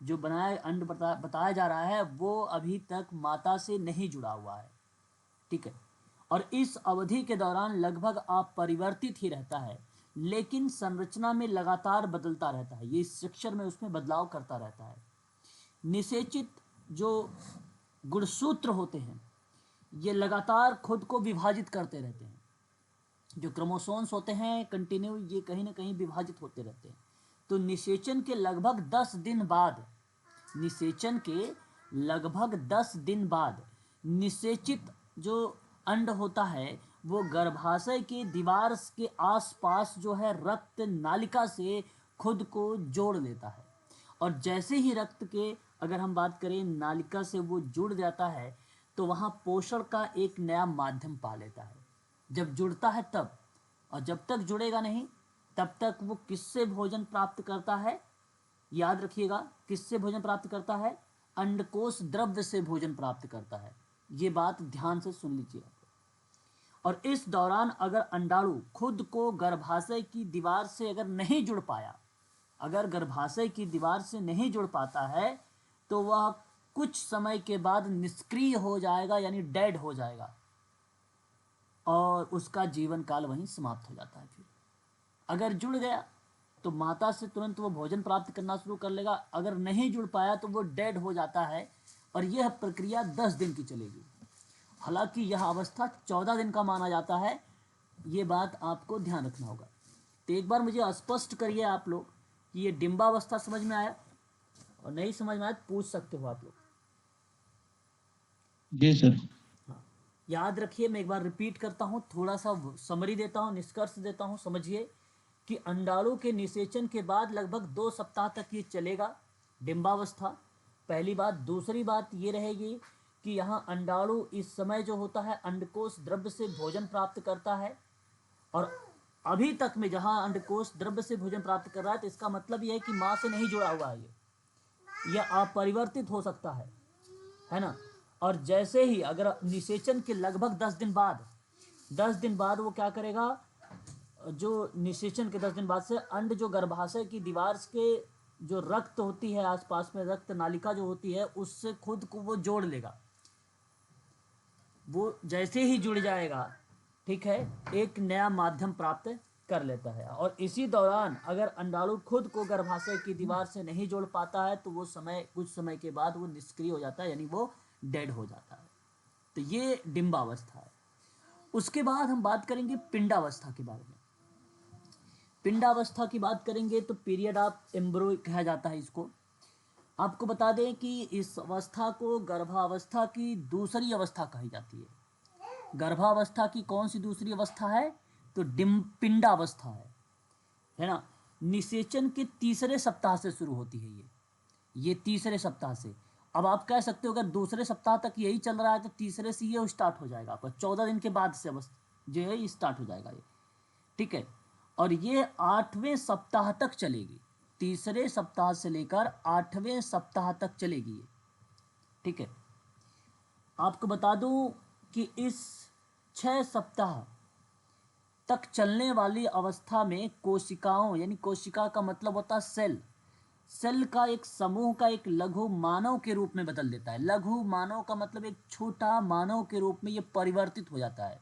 जो बनाया अंड बताया जा रहा है वो अभी तक माता से नहीं जुड़ा हुआ है, ठीक है। और इस अवधि के दौरान लगभग अपरिवर्तित ही रहता है, लेकिन संरचना में लगातार बदलता रहता है। ये स्ट्रक्चर में उसमें बदलाव करता रहता है। निषेचित जो गुणसूत्र होते हैं ये लगातार खुद को विभाजित करते रहते हैं। जो क्रोमोसोम्स होते हैं कंटिन्यू ये कहीं ना कहीं विभाजित होते रहते हैं। तो निषेचन के लगभग 10 दिन बाद, निषेचन के लगभग 10 दिन बाद निषेचित जो अंड होता है वो गर्भाशय की दीवार के आसपास जो है रक्त नालिका से खुद को जोड़ लेता है। और जैसे ही रक्त के, अगर हम बात करें नालिका से वो जुड़ जाता है तो वहाँ पोषण का एक नया माध्यम पा लेता है। जब जुड़ता है तब, और जब तक जुड़ेगा नहीं तब तक वो किससे भोजन प्राप्त करता है? याद रखिएगा, किससे भोजन प्राप्त करता है? अंडकोश द्रव्य से भोजन प्राप्त करता है। ये बात ध्यान से सुन लीजिए। और इस दौरान अगर अंडाणु खुद को गर्भाशय की दीवार से अगर नहीं जुड़ पाया, अगर गर्भाशय की दीवार से नहीं जुड़ पाता है तो वह कुछ समय के बाद निष्क्रिय हो जाएगा, यानी डेड हो जाएगा, और उसका जीवन काल वहीं समाप्त हो जाता है। फिर अगर जुड़ गया तो माता से तुरंत वो भोजन प्राप्त करना शुरू कर लेगा, अगर नहीं जुड़ पाया तो वो डेड हो जाता है। और यह प्रक्रिया 10 दिन की चलेगी। हालांकि यह अवस्था 14 दिन का माना जाता है, ये बात आपको ध्यान रखना होगा। तो एक बार मुझे स्पष्ट करिए आप लोग कि ये डिम्बावस्था समझ में आया, और नहीं समझ में आया तो पूछ सकते हो आप लोग। जी सर। हाँ, याद रखिए, मैं एक बार रिपीट करता हूँ, थोड़ा सा समरी देता हूँ, निष्कर्ष देता हूँ। समझिए कि अंडाणु के निषेचन के बाद लगभग 2 सप्ताह तक ये चलेगा, डिम्बावस्था। पहली बात। दूसरी बात ये रहेगी कि यहाँ अंडाणु इस समय जो होता है अंडकोश द्रव्य से भोजन प्राप्त करता है, और अभी तक में जहाँ अंडकोश द्रव्य से भोजन प्राप्त कर रहा है तो इसका मतलब यह है कि माँ से नहीं जुड़ा हुआ है, यह अपरिवर्तित हो सकता है ना। और जैसे ही अगर निषेचन के लगभग 10 दिन बाद वो क्या करेगा, जो निषेचन के 10 दिन बाद से अंड जो गर्भाशय की दीवार के जो रक्त होती है आसपास में, रक्त नालिका जो होती है उससे खुद को वो जोड़ लेगा। वो जैसे ही जुड़ जाएगा, ठीक है, एक नया माध्यम प्राप्त कर लेता है। और इसी दौरान अगर अंडाणु खुद को गर्भाशय की दीवार से नहीं जोड़ पाता है तो वो कुछ समय के बाद वो निष्क्रिय हो जाता है, यानी वो डेड हो जाता है। तो ये डिम्बावस्था है। उसके बाद हम बात करेंगे पिंडावस्था के बारे में। पिंडावस्था की बात करेंगे तो पीरियड ऑफ एम्ब्रो कहा जाता है इसको। आपको बता दें कि इस अवस्था को गर्भावस्था की दूसरी अवस्था कही जाती है। गर्भावस्था की कौन सी दूसरी अवस्था है? तो पिंडावस्था है ना। निषेचन के तीसरे सप्ताह से शुरू होती है ये तीसरे सप्ताह से। अब आप कह सकते हो अगर दूसरे सप्ताह तक यही चल रहा है तो तीसरे से ये स्टार्ट हो जाएगा, आपका 14 दिन के बाद से अवस्था जो है ये स्टार्ट हो जाएगा ये, ठीक है। और ये 8वें सप्ताह तक चलेगी, तीसरे सप्ताह से लेकर 8वें सप्ताह तक चलेगी ये, ठीक है। आपको बता दूं कि इस 6 सप्ताह तक चलने वाली अवस्था में कोशिकाओं, यानी कोशिका का मतलब होता है सेल, सेल का एक समूह का एक लघु मानव के रूप में बदल देता है। लघु मानव का मतलब एक छोटा मानव के रूप में ये परिवर्तित हो जाता है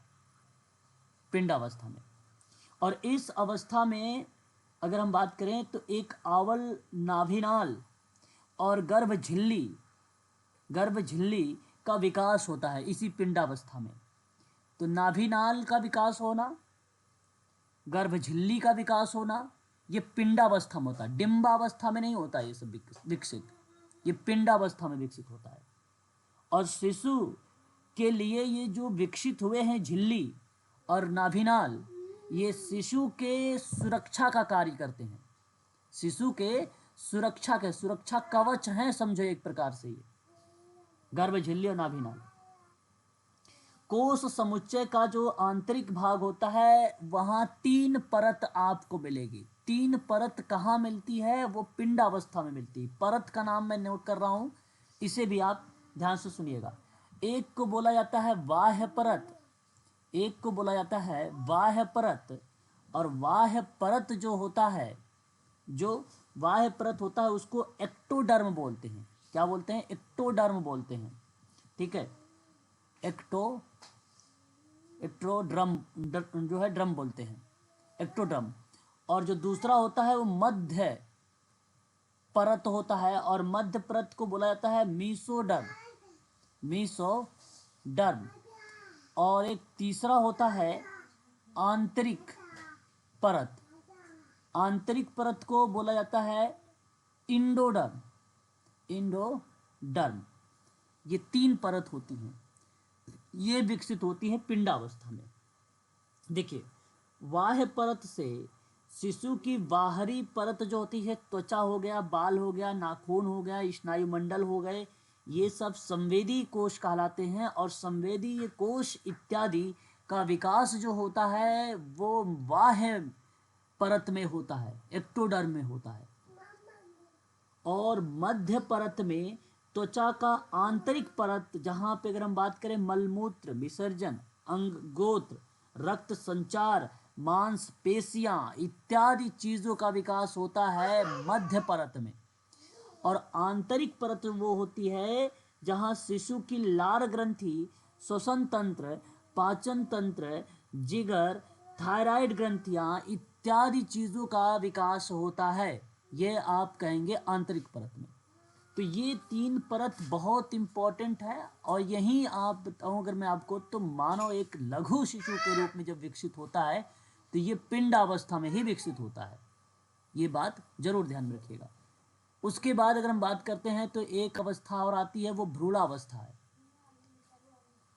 पिंडावस्था में। और इस अवस्था में अगर हम बात करें तो एक आवल, नाभिनाल और गर्भ झिल्ली का विकास होता है इसी पिंडावस्था में। तो नाभिनाल का विकास होना, गर्भ झिल्ली का विकास होना, ये पिंडावस्था में होता है, डिम्बावस्था में नहीं होता ये सब विकसित, ये पिंडावस्था में विकसित होता है। और शिशु के लिए ये जो विकसित हुए हैं झिल्ली और नाभिनाल, ये शिशु के सुरक्षा का कार्य करते हैं। शिशु के सुरक्षा कवच हैं, समझो एक प्रकार से ये गर्भ झिल्ली और नाभिनाल। कोश समुच्चय का जो आंतरिक भाग होता है वहां 3 परत आपको मिलेगी। 3 परत कहाँ मिलती है? वो पिंड अवस्था में मिलती है। परत का नाम मैं नोट कर रहा हूं, इसे भी आप ध्यान से सुनिएगा। एक को बोला जाता है बाह्य परत, एक को बोला जाता है बाह्य परत, और बाह्य परत जो होता है, जो बाह्य परत होता है उसको एक्टोडर्म बोलते हैं। क्या बोलते हैं? एक्टोडर्म बोलते हैं। ठीक है, एक्टोड्रम जो है ड्रम बोलते हैं, एक्टोड्रम। और जो दूसरा होता है वो मध्य परत होता है, और मध्य परत को बोला जाता है मीसोडर्म, मीसोडर्म। और एक तीसरा होता है आंतरिक परत, आंतरिक परत को बोला जाता है इंडोडर्म, इंडोडर्म। ये 3 परत होती हैं, ये विकसित होती है पिंडावस्था में। देखिए, बाह्य परत से शिशु की बाहरी परत जो होती है, त्वचा हो गया, बाल हो गया, नाखून हो गया, स्नायुमंडल हो गए, ये सब संवेदी कोश कहलाते हैं। और संवेदी कोश इत्यादि का विकास जो होता है वो बाह्य परत में होता है, एक्टोडर्म में होता है। और मध्य परत में त्वचा का आंतरिक परत, जहां पे अगर हम बात करें मलमूत्र विसर्जन, अंग गोत्र, रक्त संचार, मांस पेशियां इत्यादि चीजों का विकास होता है मध्य परत में। और आंतरिक परत वो होती है जहां शिशु की लार ग्रंथि, श्वसन तंत्र, पाचन तंत्र, जिगर, थायराइड ग्रंथियां इत्यादि चीजों का विकास होता है। ये आप कहेंगे आंतरिक परत में। तो ये 3 परत बहुत इंपॉर्टेंट है। और यही आप बताऊं अगर मैं आपको, तो मानव एक लघु शिशु के रूप में जब विकसित होता है तो ये पिंडावस्था में ही विकसित होता है। ये बात जरूर ध्यान में रखिएगा। उसके बाद अगर हम बात करते हैं तो एक अवस्था और आती है, वो भ्रूणावस्था है।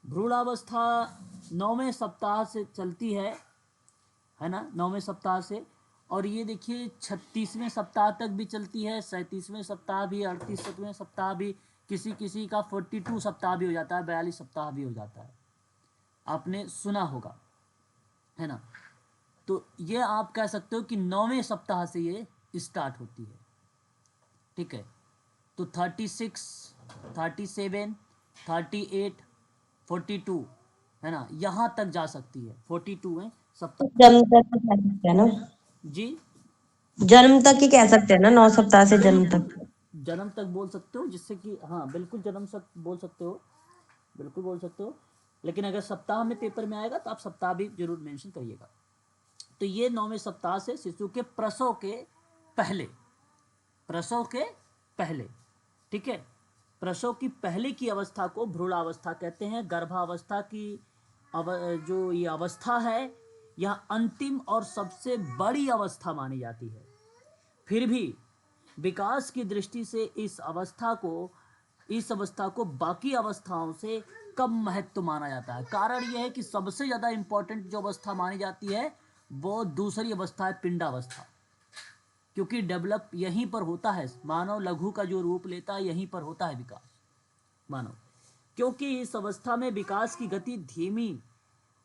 भ्रूणावस्था 9वें सप्ताह से चलती है ना, 9वें सप्ताह से। और ये देखिए 36वें सप्ताह तक भी चलती है, 37वें सप्ताह भी, 38वें सप्ताह भी, किसी किसी का 42 सप्ताह भी हो जाता है, 42 सप्ताह भी हो जाता है, आपने सुना होगा, है ना। तो ये आप कह सकते हो कि 9वें सप्ताह से ये स्टार्ट होती है। ठीक है, तो 36, 37, 38, 42, है ना, यहाँ तक जा सकती है 42वें सप्ताह। जन्म तक तो कह सकते हैं ना, जी, जन्म तक ही कह सकते हैं ना, 9 सप्ताह से जन्म बिल्कुल तक। जन्म तक बोल सकते हो, जिससे कि हाँ बिल्कुल जन्म तक बोल सकते हो, बिल्कुल बोल सकते हो। लेकिन अगर सप्ताह में पेपर में आएगा तो आप सप्ताह भी जरूर मेंशन करिएगा। तो ये 9वें सप्ताह से शिशु के प्रसव के पहले, प्रसव के पहले, ठीक है, प्रसव की पहले की अवस्था को भ्रूणावस्था कहते हैं। गर्भावस्था की जो ये अवस्था है, यह अंतिम और सबसे बड़ी अवस्था मानी जाती है। फिर भी विकास की दृष्टि से इस अवस्था को बाकी अवस्थाओं से कम महत्व माना जाता है। कारण यह है कि सबसे ज़्यादा इंपॉर्टेंट जो अवस्था मानी जाती है वो दूसरी अवस्था है, पिंडावस्था। क्योंकि डेवलप यहीं पर होता है, मानव लघु का जो रूप लेता है यहीं पर होता है विकास मानव। क्योंकि इस अवस्था में विकास की गति धीमी,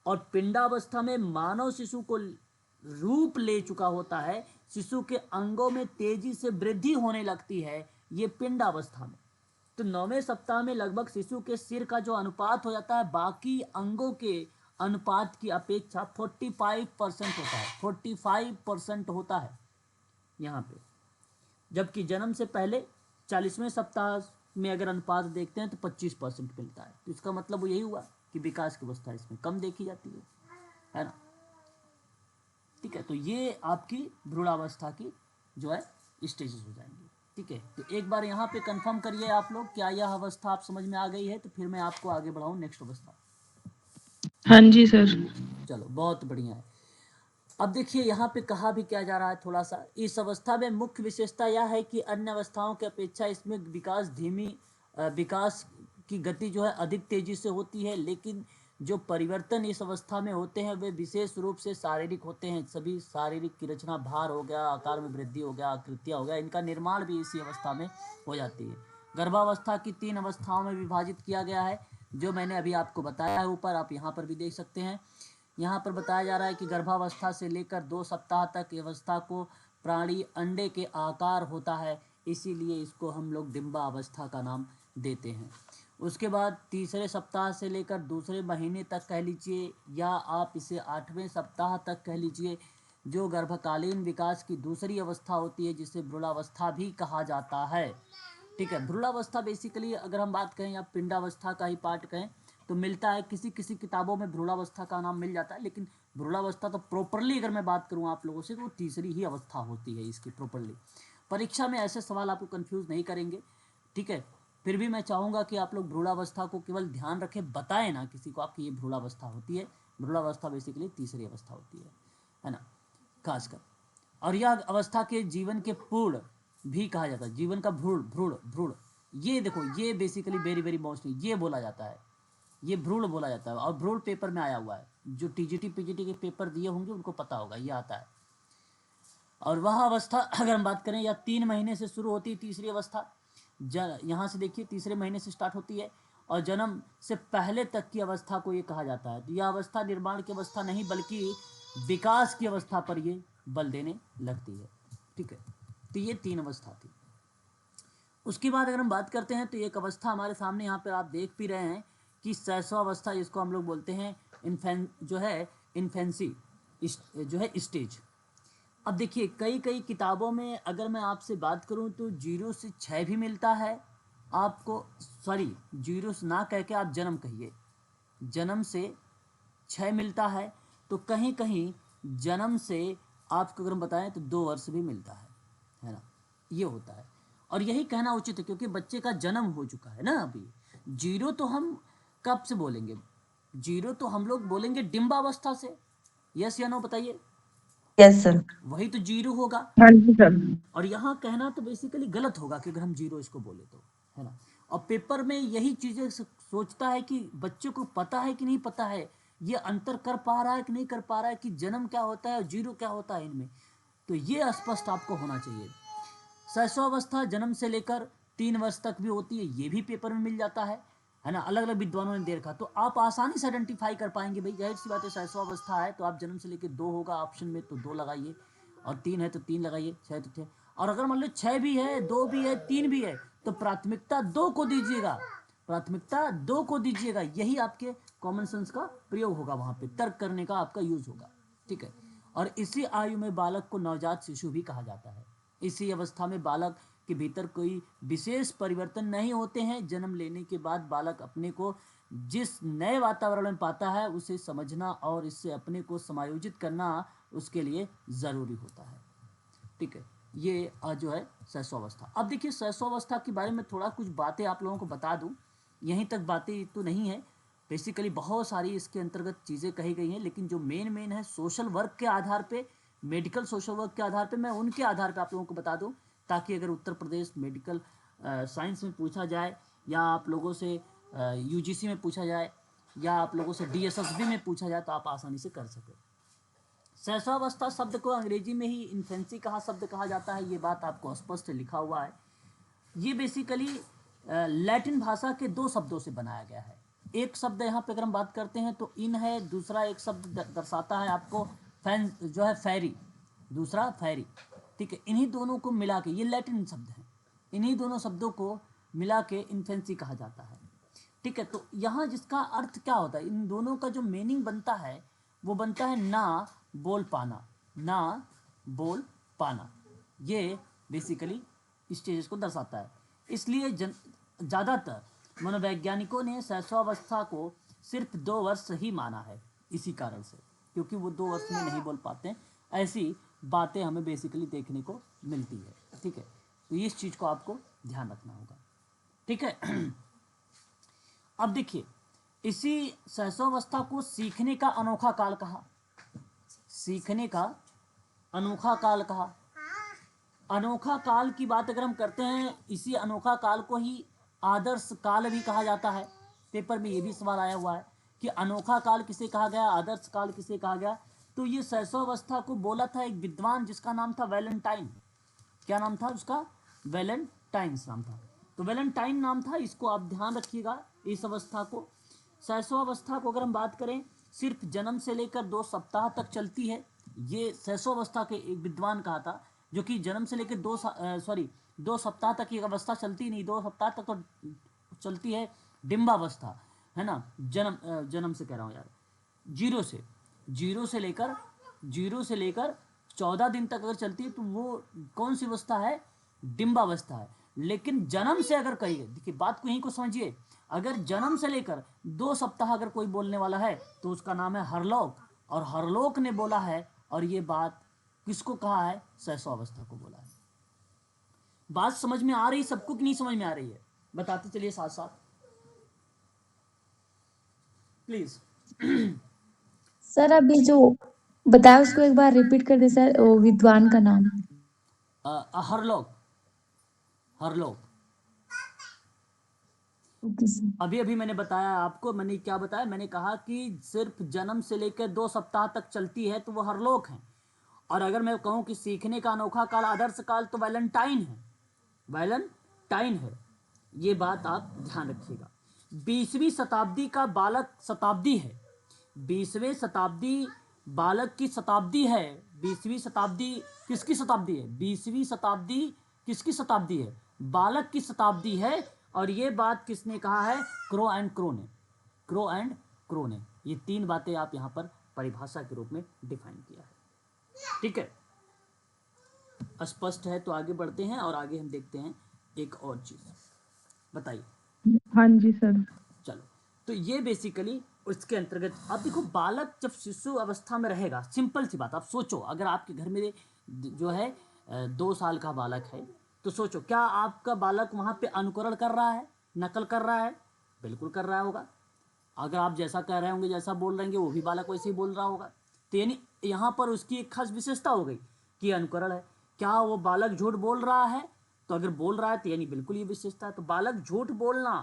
और पिंडावस्था में मानव शिशु को रूप ले चुका होता है, शिशु के अंगों में तेजी से वृद्धि होने लगती है, ये पिंडावस्था में। तो 9वें सप्ताह में लगभग शिशु के सिर का जो अनुपात हो जाता है बाकी अंगों के अनुपात की अपेक्षा 45% होता है, 45% होता है यहाँ पे। जबकि जन्म से पहले 40वें सप्ताह में अगर अनुपात देखते हैं तो 25% मिलता है। तो इसका मतलब वो यही हुआ कि विकास की अवस्था इसमें कम देखी जाती है ना। ठीक है, तो ये आपकी भ्रूणावस्था की जो है स्टेजेस हो जाएंगे। ठीक है, तो एक बार यहाँ पे कंफर्म करिए आप लोग, क्या यह अवस्था आप समझ में आ गई है? तो फिर मैं आपको आगे बढ़ाऊँ नेक्स्ट अवस्था। हाँ जी सर। चलो बहुत बढ़िया है। अब देखिए यहाँ पे कहा भी क्या जा रहा है थोड़ा सा, इस अवस्था में मुख्य विशेषता यह है कि अन्य अवस्थाओं की अपेक्षा इसमें विकास की गति जो है अधिक तेजी से होती है। लेकिन जो परिवर्तन इस अवस्था में होते हैं वे विशेष रूप से शारीरिक होते हैं। सभी शारीरिक की रचना, भार हो गया, आकार में वृद्धि हो गया, आकृतियाँ हो गया, इनका निर्माण भी इसी अवस्था में हो जाती है। गर्भावस्था की 3 अवस्थाओं में विभाजित किया गया है। जो मैंने अभी आपको बताया है ऊपर, आप यहाँ पर भी देख सकते हैं। यहाँ पर बताया जा रहा है कि गर्भावस्था से लेकर 2 सप्ताह तक अवस्था को प्राणी अंडे के आकार होता है, इसीलिए इसको हम लोग डिम्बा अवस्था का नाम देते हैं। उसके बाद तीसरे सप्ताह से लेकर दूसरे महीने तक कह लीजिए, या आप इसे 8वें सप्ताह तक कह लीजिए, जो गर्भकालीन विकास की दूसरी अवस्था होती है, जिसे भ्रूणावस्था भी कहा जाता है। ठीक है, भ्रूणावस्था बेसिकली अगर हम बात करें या पिंडावस्था का ही पार्ट कहें तो मिलता है, किसी किसी किताबों में भ्रूणावस्था का नाम मिल जाता है, लेकिन भ्रूणावस्था तो प्रॉपरली अगर मैं बात करूं आप लोगों से, तो वो तीसरी ही अवस्था होती है इसकी प्रॉपरली। परीक्षा में ऐसे सवाल आपको कंफ्यूज नहीं करेंगे, ठीक है। फिर भी मैं चाहूँगा कि आप लोग भ्रूणावस्था को केवल ध्यान रखें, बताएं ना किसी को आपकी ये भ्रूणावस्था होती है। भ्रूणावस्था बेसिकली तीसरी अवस्था होती है ना, खासकर। और यह अवस्था के जीवन के पूर्ण भी कहा जाता है, जीवन का भ्रूण भ्रूण भ्रूण। ये देखो, ये बेसिकली वेरी वेरी मोस्टली ये बोला जाता है, ये भ्रूण बोला जाता है। और भ्रूण पेपर में आया हुआ है, जो टीजीटी पीजीटी के पेपर दिए होंगे उनको पता होगा, ये आता है। और वह अवस्था अगर हम बात करें, या 3 महीने से शुरू होती है तीसरी अवस्था। यहाँ से देखिए, तीसरे महीने से स्टार्ट होती है, और जन्म से पहले तक की अवस्था को ये कहा जाता है। तो यह अवस्था निर्माण की अवस्था नहीं, बल्कि विकास की अवस्था पर ये बल देने लगती है। ठीक है, तो ये 3 अवस्था थी। उसके बाद अगर हम बात करते हैं, तो एक अवस्था हमारे सामने यहाँ पर आप देख भी रहे हैं कि शैशव अवस्था, जिसको हम लोग बोलते हैं इन्फेंसी जो है स्टेज। अब देखिए, कई कई किताबों में अगर मैं आपसे बात करूं तो 0 से 6 भी मिलता है आपको, सॉरी 0 से ना कह के आप जन्म कहिए, जन्म से 6 मिलता है। तो कहीं कहीं जन्म से आपको अगर हम बताएं तो 2 वर्ष भी मिलता है ना, ये होता है। और यही कहना उचित है, क्योंकि बच्चे का जन्म हो चुका है ना अभी। 0 तो हम कब से बोलेंगे? 0 तो हम लोग बोलेंगे डिम्बावस्था से। यस या नो बताइए? Yes sir. वही तो 0 होगा। हाँ जी सर। और यहाँ कहना तो बेसिकली गलत होगा कि अगर हम 0 इसको बोले तो, है ना। और पेपर में यही चीज़ें सोचता है कि बच्चे को पता है कि नहीं पता है, ये अंतर कर पा रहा है कि नहीं कर पा रहा है, कि जन्म क्या होता है और 0 क्या होता है इनमें। तो ये स्पष्ट आपको होना चाहिए। शैशवावस्था जन्म से लेकर 3 वर्ष तक भी होती है, ये भी पेपर में मिल जाता है ना। अलग अलग विद्वानों ने दे रखा, तो आप आसानी से आइडेंटिफाई कर पाएंगे। भाई जाहिर सी बात है, शैशवावस्था है तो आप जन्म से लेकर 2 होगा ऑप्शन में, तो 2 लगाइए, और 3 है तो 3 लगाइए, 6 तो 6। और अगर मान लो 6 भी है, 2 भी है, 3 भी है, तो प्राथमिकता 2 को दीजिएगा, प्राथमिकता 2 को दीजिएगा। यही आपके कॉमन सेंस का प्रयोग होगा, वहां पे तर्क करने का आपका यूज होगा। ठीक है, और इसी आयु में बालक को नवजात शिशु भी कहा जाता है। इसी अवस्था में बालक के भीतर कोई विशेष परिवर्तन नहीं होते हैं। जन्म लेने के बाद बालक अपने को जिस नए वातावरण में पाता है, उसे समझना और इससे अपने को समायोजित करना उसके लिए ज़रूरी होता है। ठीक है, ये जो है शैशवावस्था। अब देखिए, शैशवावस्था के बारे में थोड़ा कुछ बातें आप लोगों को बता दूं। यहीं तक बातें तो नहीं है, बेसिकली बहुत सारी इसके अंतर्गत चीज़ें कही गई हैं, लेकिन जो मेन है सोशल वर्क के आधार पे, मेडिकल सोशल वर्क के आधार पे, मैं उनके आधार पे आप लोगों को बता दूं, ताकि अगर उत्तर प्रदेश मेडिकल साइंस में पूछा जाए, या आप लोगों से यूजीसी में पूछा जाए, या आप लोगों से डीएसएसबी में पूछा जाए, तो आप आसानी से कर सकें। शैशवावस्था शब्द को अंग्रेजी में ही इन्फेंसी कहा शब्द कहा जाता है, ये बात आपको स्पष्ट लिखा हुआ है। ये बेसिकली लैटिन भाषा के 2 शब्दों से बनाया गया है। एक शब्द यहाँ पे अगर हम बात करते हैं तो इन है, दूसरा एक शब्द दर्शाता है आपको फैन जो है फैरी, दूसरा फैरी। ठीक है, इन्हीं दोनों को मिला के, ये लैटिन शब्द हैं, इन्हीं दोनों शब्दों को मिला के इन्फेंसी कहा जाता है। ठीक है, तो यहाँ जिसका अर्थ क्या होता है, इन दोनों का जो मीनिंग बनता है वो बनता है ना बोल पाना, ना बोल पाना। ये बेसिकली स्टेजेस को दर्शाता है। इसलिए ज़्यादातर मनोवैज्ञानिकों ने शैशवावस्था को सिर्फ 2 वर्ष ही माना है, इसी कारण से, क्योंकि वो 2 वर्ष में नहीं बोल पाते। ऐसी बातें हमें बेसिकली देखने को मिलती है। ठीक है, तो इस चीज़ को आपको ध्यान रखना होगा। ठीक है, अब देखिए, इसी शैशवावस्था को सीखने का अनोखा काल कहा, सीखने का अनोखा काल कहा। अनोखा काल की बात अगर हम करते हैं, इसी अनोखा काल को ही आदर्श काल भी कहा जाता है। पेपर में ये भी सवाल आया हुआ है कि अनोखा काल किसे कहा गया, आदर्श काल किसे कहा गया। तो ये शैशवावस्था को बोला था एक विद्वान जिसका नाम था वैलेंटाइन। क्या नाम था उसका? वैलेंटाइन्स नाम था। तो वैलेंटाइन नाम था, इसको आप ध्यान रखिएगा इस अवस्था को। शैशवावस्था को अगर हम बात करें, सिर्फ जन्म से लेकर 2 सप्ताह तक चलती है। ये शैशवावस्था के एक विद्वान कहा था, जो कि जन्म से लेकर 2 सप्ताह तक की अवस्था चलती नहीं, 2 सप्ताह तक तो चलती है डिम्बावस्था, है ना। जन्म से कह रहा हूँ यार, जीरो से लेकर 14 दिन तक अगर चलती है तो वो कौन सी अवस्था है? डिम्बावस्था है। लेकिन जन्म से अगर कहिए, देखिए बात को यहीं को समझिए, अगर जन्म से लेकर 2 सप्ताह अगर कोई बोलने वाला है तो उसका नाम है हरलोक, और हरलोक ने बोला है, और ये बात किसको कहा है? शैशवावस्था को बोला है। बात समझ में आ रही सबको कि नहीं समझ में आ रही है? बताते चलिए साथ साथ प्लीज। सर अभी जो बताया उसको एक बार रिपीट कर दे सर, वो विद्वान का नाम। हरलोक। Okay sir. अभी अभी मैंने बताया आपको, मैंने क्या बताया? मैंने कहा कि सिर्फ जन्म से लेकर 2 सप्ताह तक चलती है तो वो हरलोक है। और अगर मैं कहूं कि सीखने का अनोखा काल, आदर्श काल, तो वैलेंटाइन है। ये बात आप ध्यान रखिएगा। 20वीं शताब्दी का बालक शताब्दी है। 20वीं शताब्दी बालक की शताब्दी है। 20वीं शताब्दी किसकी शताब्दी है? 20वीं शताब्दी किसकी शताब्दी है? बालक की शताब्दी है। और ये बात किसने कहा है? क्रो एंड क्रो ने। ये 3 बातें आप यहाँ पर परिभाषा के रूप में डिफाइन किया है। ठीक है, स्पष्ट है तो आगे बढ़ते हैं और आगे हम देखते हैं एक और चीज। बताइए। हाँ जी सर। चलो, तो ये बेसिकली उसके अंतर्गत। अब देखो, बालक जब शिशु अवस्था में रहेगा, सिंपल सी बात, आप सोचो, अगर आपके घर में जो है 2 साल का बालक है, तो सोचो क्या आपका बालक वहां पे अनुकरण कर रहा है, नकल कर रहा है? बिल्कुल कर रहा होगा। अगर आप जैसा कह रहे होंगे, जैसा बोल रहे होंगे, वो भी बालक वैसे ही बोल रहा होगा। तो यानी यहाँ पर उसकी एक खास विशेषता हो गई कि अनुकरण है। क्या वो बालक झूठ बोल रहा है? तो अगर बोल रहा है तो यानी बिल्कुल ये विशेषता है। तो बालक झूठ बोलना,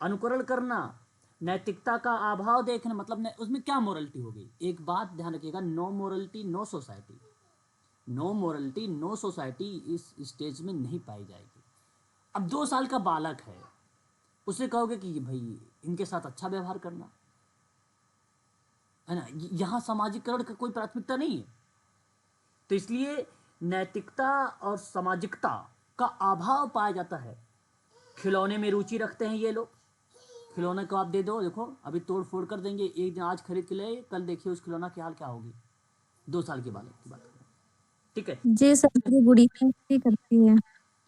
अनुकरण करना, नैतिकता का अभाव देखना, मतलब उसमें क्या मोरलिटी हो गई? एक बात ध्यान रखिएगा, no morality no society. No morality no society इस स्टेज में नहीं पाई जाएगी। अब 2 साल का बालक है, उसे कहोगे कि भाई इनके साथ अच्छा व्यवहार करना, है ना। यहाँ सामाजिकरण का कोई प्राथमिकता नहीं है। तो इसलिए नैतिकता और सामाजिकता का अभाव पाया जाता है। खिलौने में रुचि रखते हैं ये लोग। खिलौने को आप दे दो, देखो अभी तोड़ फोड़ कर देंगे, एक दिन आज खरीद के ले, कल देखिए उस खिलौना की हाल क्या होगी। 2 साल के बालक की बात करें, ठीक है। जी सर, मेरी गुड़िया भी करती है।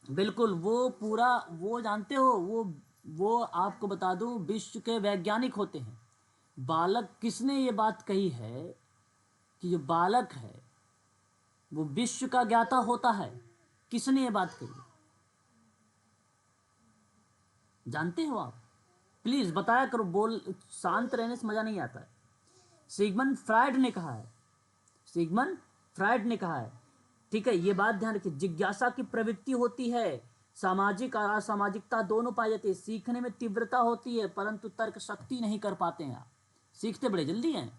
बिल्कुल, वो पूरा, वो जानते हो, वो आपको बता दूं, विश्व के वैज्ञानिक होते हैं। बालक, किसने ये बात कही है कि जो बालक है वो विश्व का ज्ञाता होता है? किसने ये बात कही? जानते हो आप? प्लीज बताया करो, बोल, शांत रहने से मजा नहीं आता है। सिगमंड फ्रायड ने कहा है, ठीक है। ये बात ध्यान रखिए, जिज्ञासा की प्रवृत्ति होती है, सामाजिक और असामाजिकता दोनों पाई जाती है, सीखने में तीव्रता होती है, परंतु तर्क शक्ति नहीं कर पाते हैं आप। सीखते बड़े जल्दी हैं,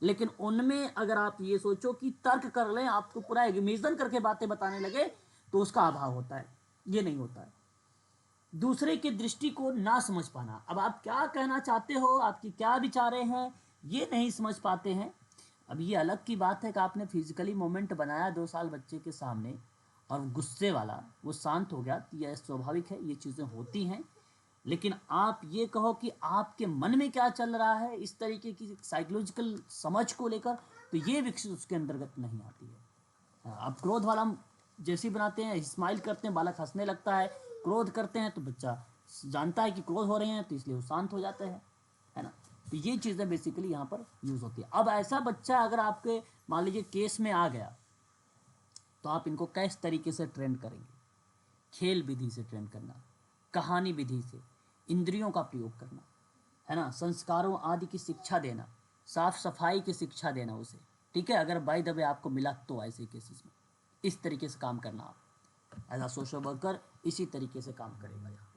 लेकिन उनमें अगर आप ये सोचो कि तर्क कर लें, आपको पूरा इमेजिन करके बातें बताने लगे, तो उसका अभाव होता है। ये नहीं होता है। दूसरे के दृष्टि को ना समझ पाना, अब आप क्या कहना चाहते हो, आपकी क्या विचारे हैं, ये नहीं समझ पाते हैं। अब ये अलग की बात है कि आपने फिजिकली मोमेंट बनाया 2 साल बच्चे के सामने और गुस्से वाला, वो शांत हो गया, तो यह स्वाभाविक है, ये चीज़ें होती हैं। लेकिन आप ये कहो कि आपके मन में क्या चल रहा है, इस तरीके की साइकोलॉजिकल समझ को लेकर, तो ये विकसित उसके अंतर्गत नहीं आती है। आप क्रोध वाला जैसे ही बनाते हैं, स्माइल करते हैं, बालक हंसने लगता है। क्रोध करते हैं तो बच्चा जानता है कि क्रोध हो रहे हैं, तो इसलिए वो शांत हो जाते हैं, है ना। तो ये चीज़ें बेसिकली यहाँ पर यूज़ होती है। अब ऐसा बच्चा अगर आपके मान लीजिए केस में आ गया, तो आप इनको किस तरीके से ट्रेन करेंगे? खेल विधि से ट्रेन करना, कहानी विधि से, इंद्रियों का प्रयोग करना, है ना, संस्कारों आदि की शिक्षा देना, साफ सफाई की शिक्षा देना उसे, ठीक है। अगर बाय द वे आपको मिला तो ऐसे केसेस में इस तरीके से काम करना, आप एज अ सोशल वर्कर इसी तरीके से काम करेगा यहाँ,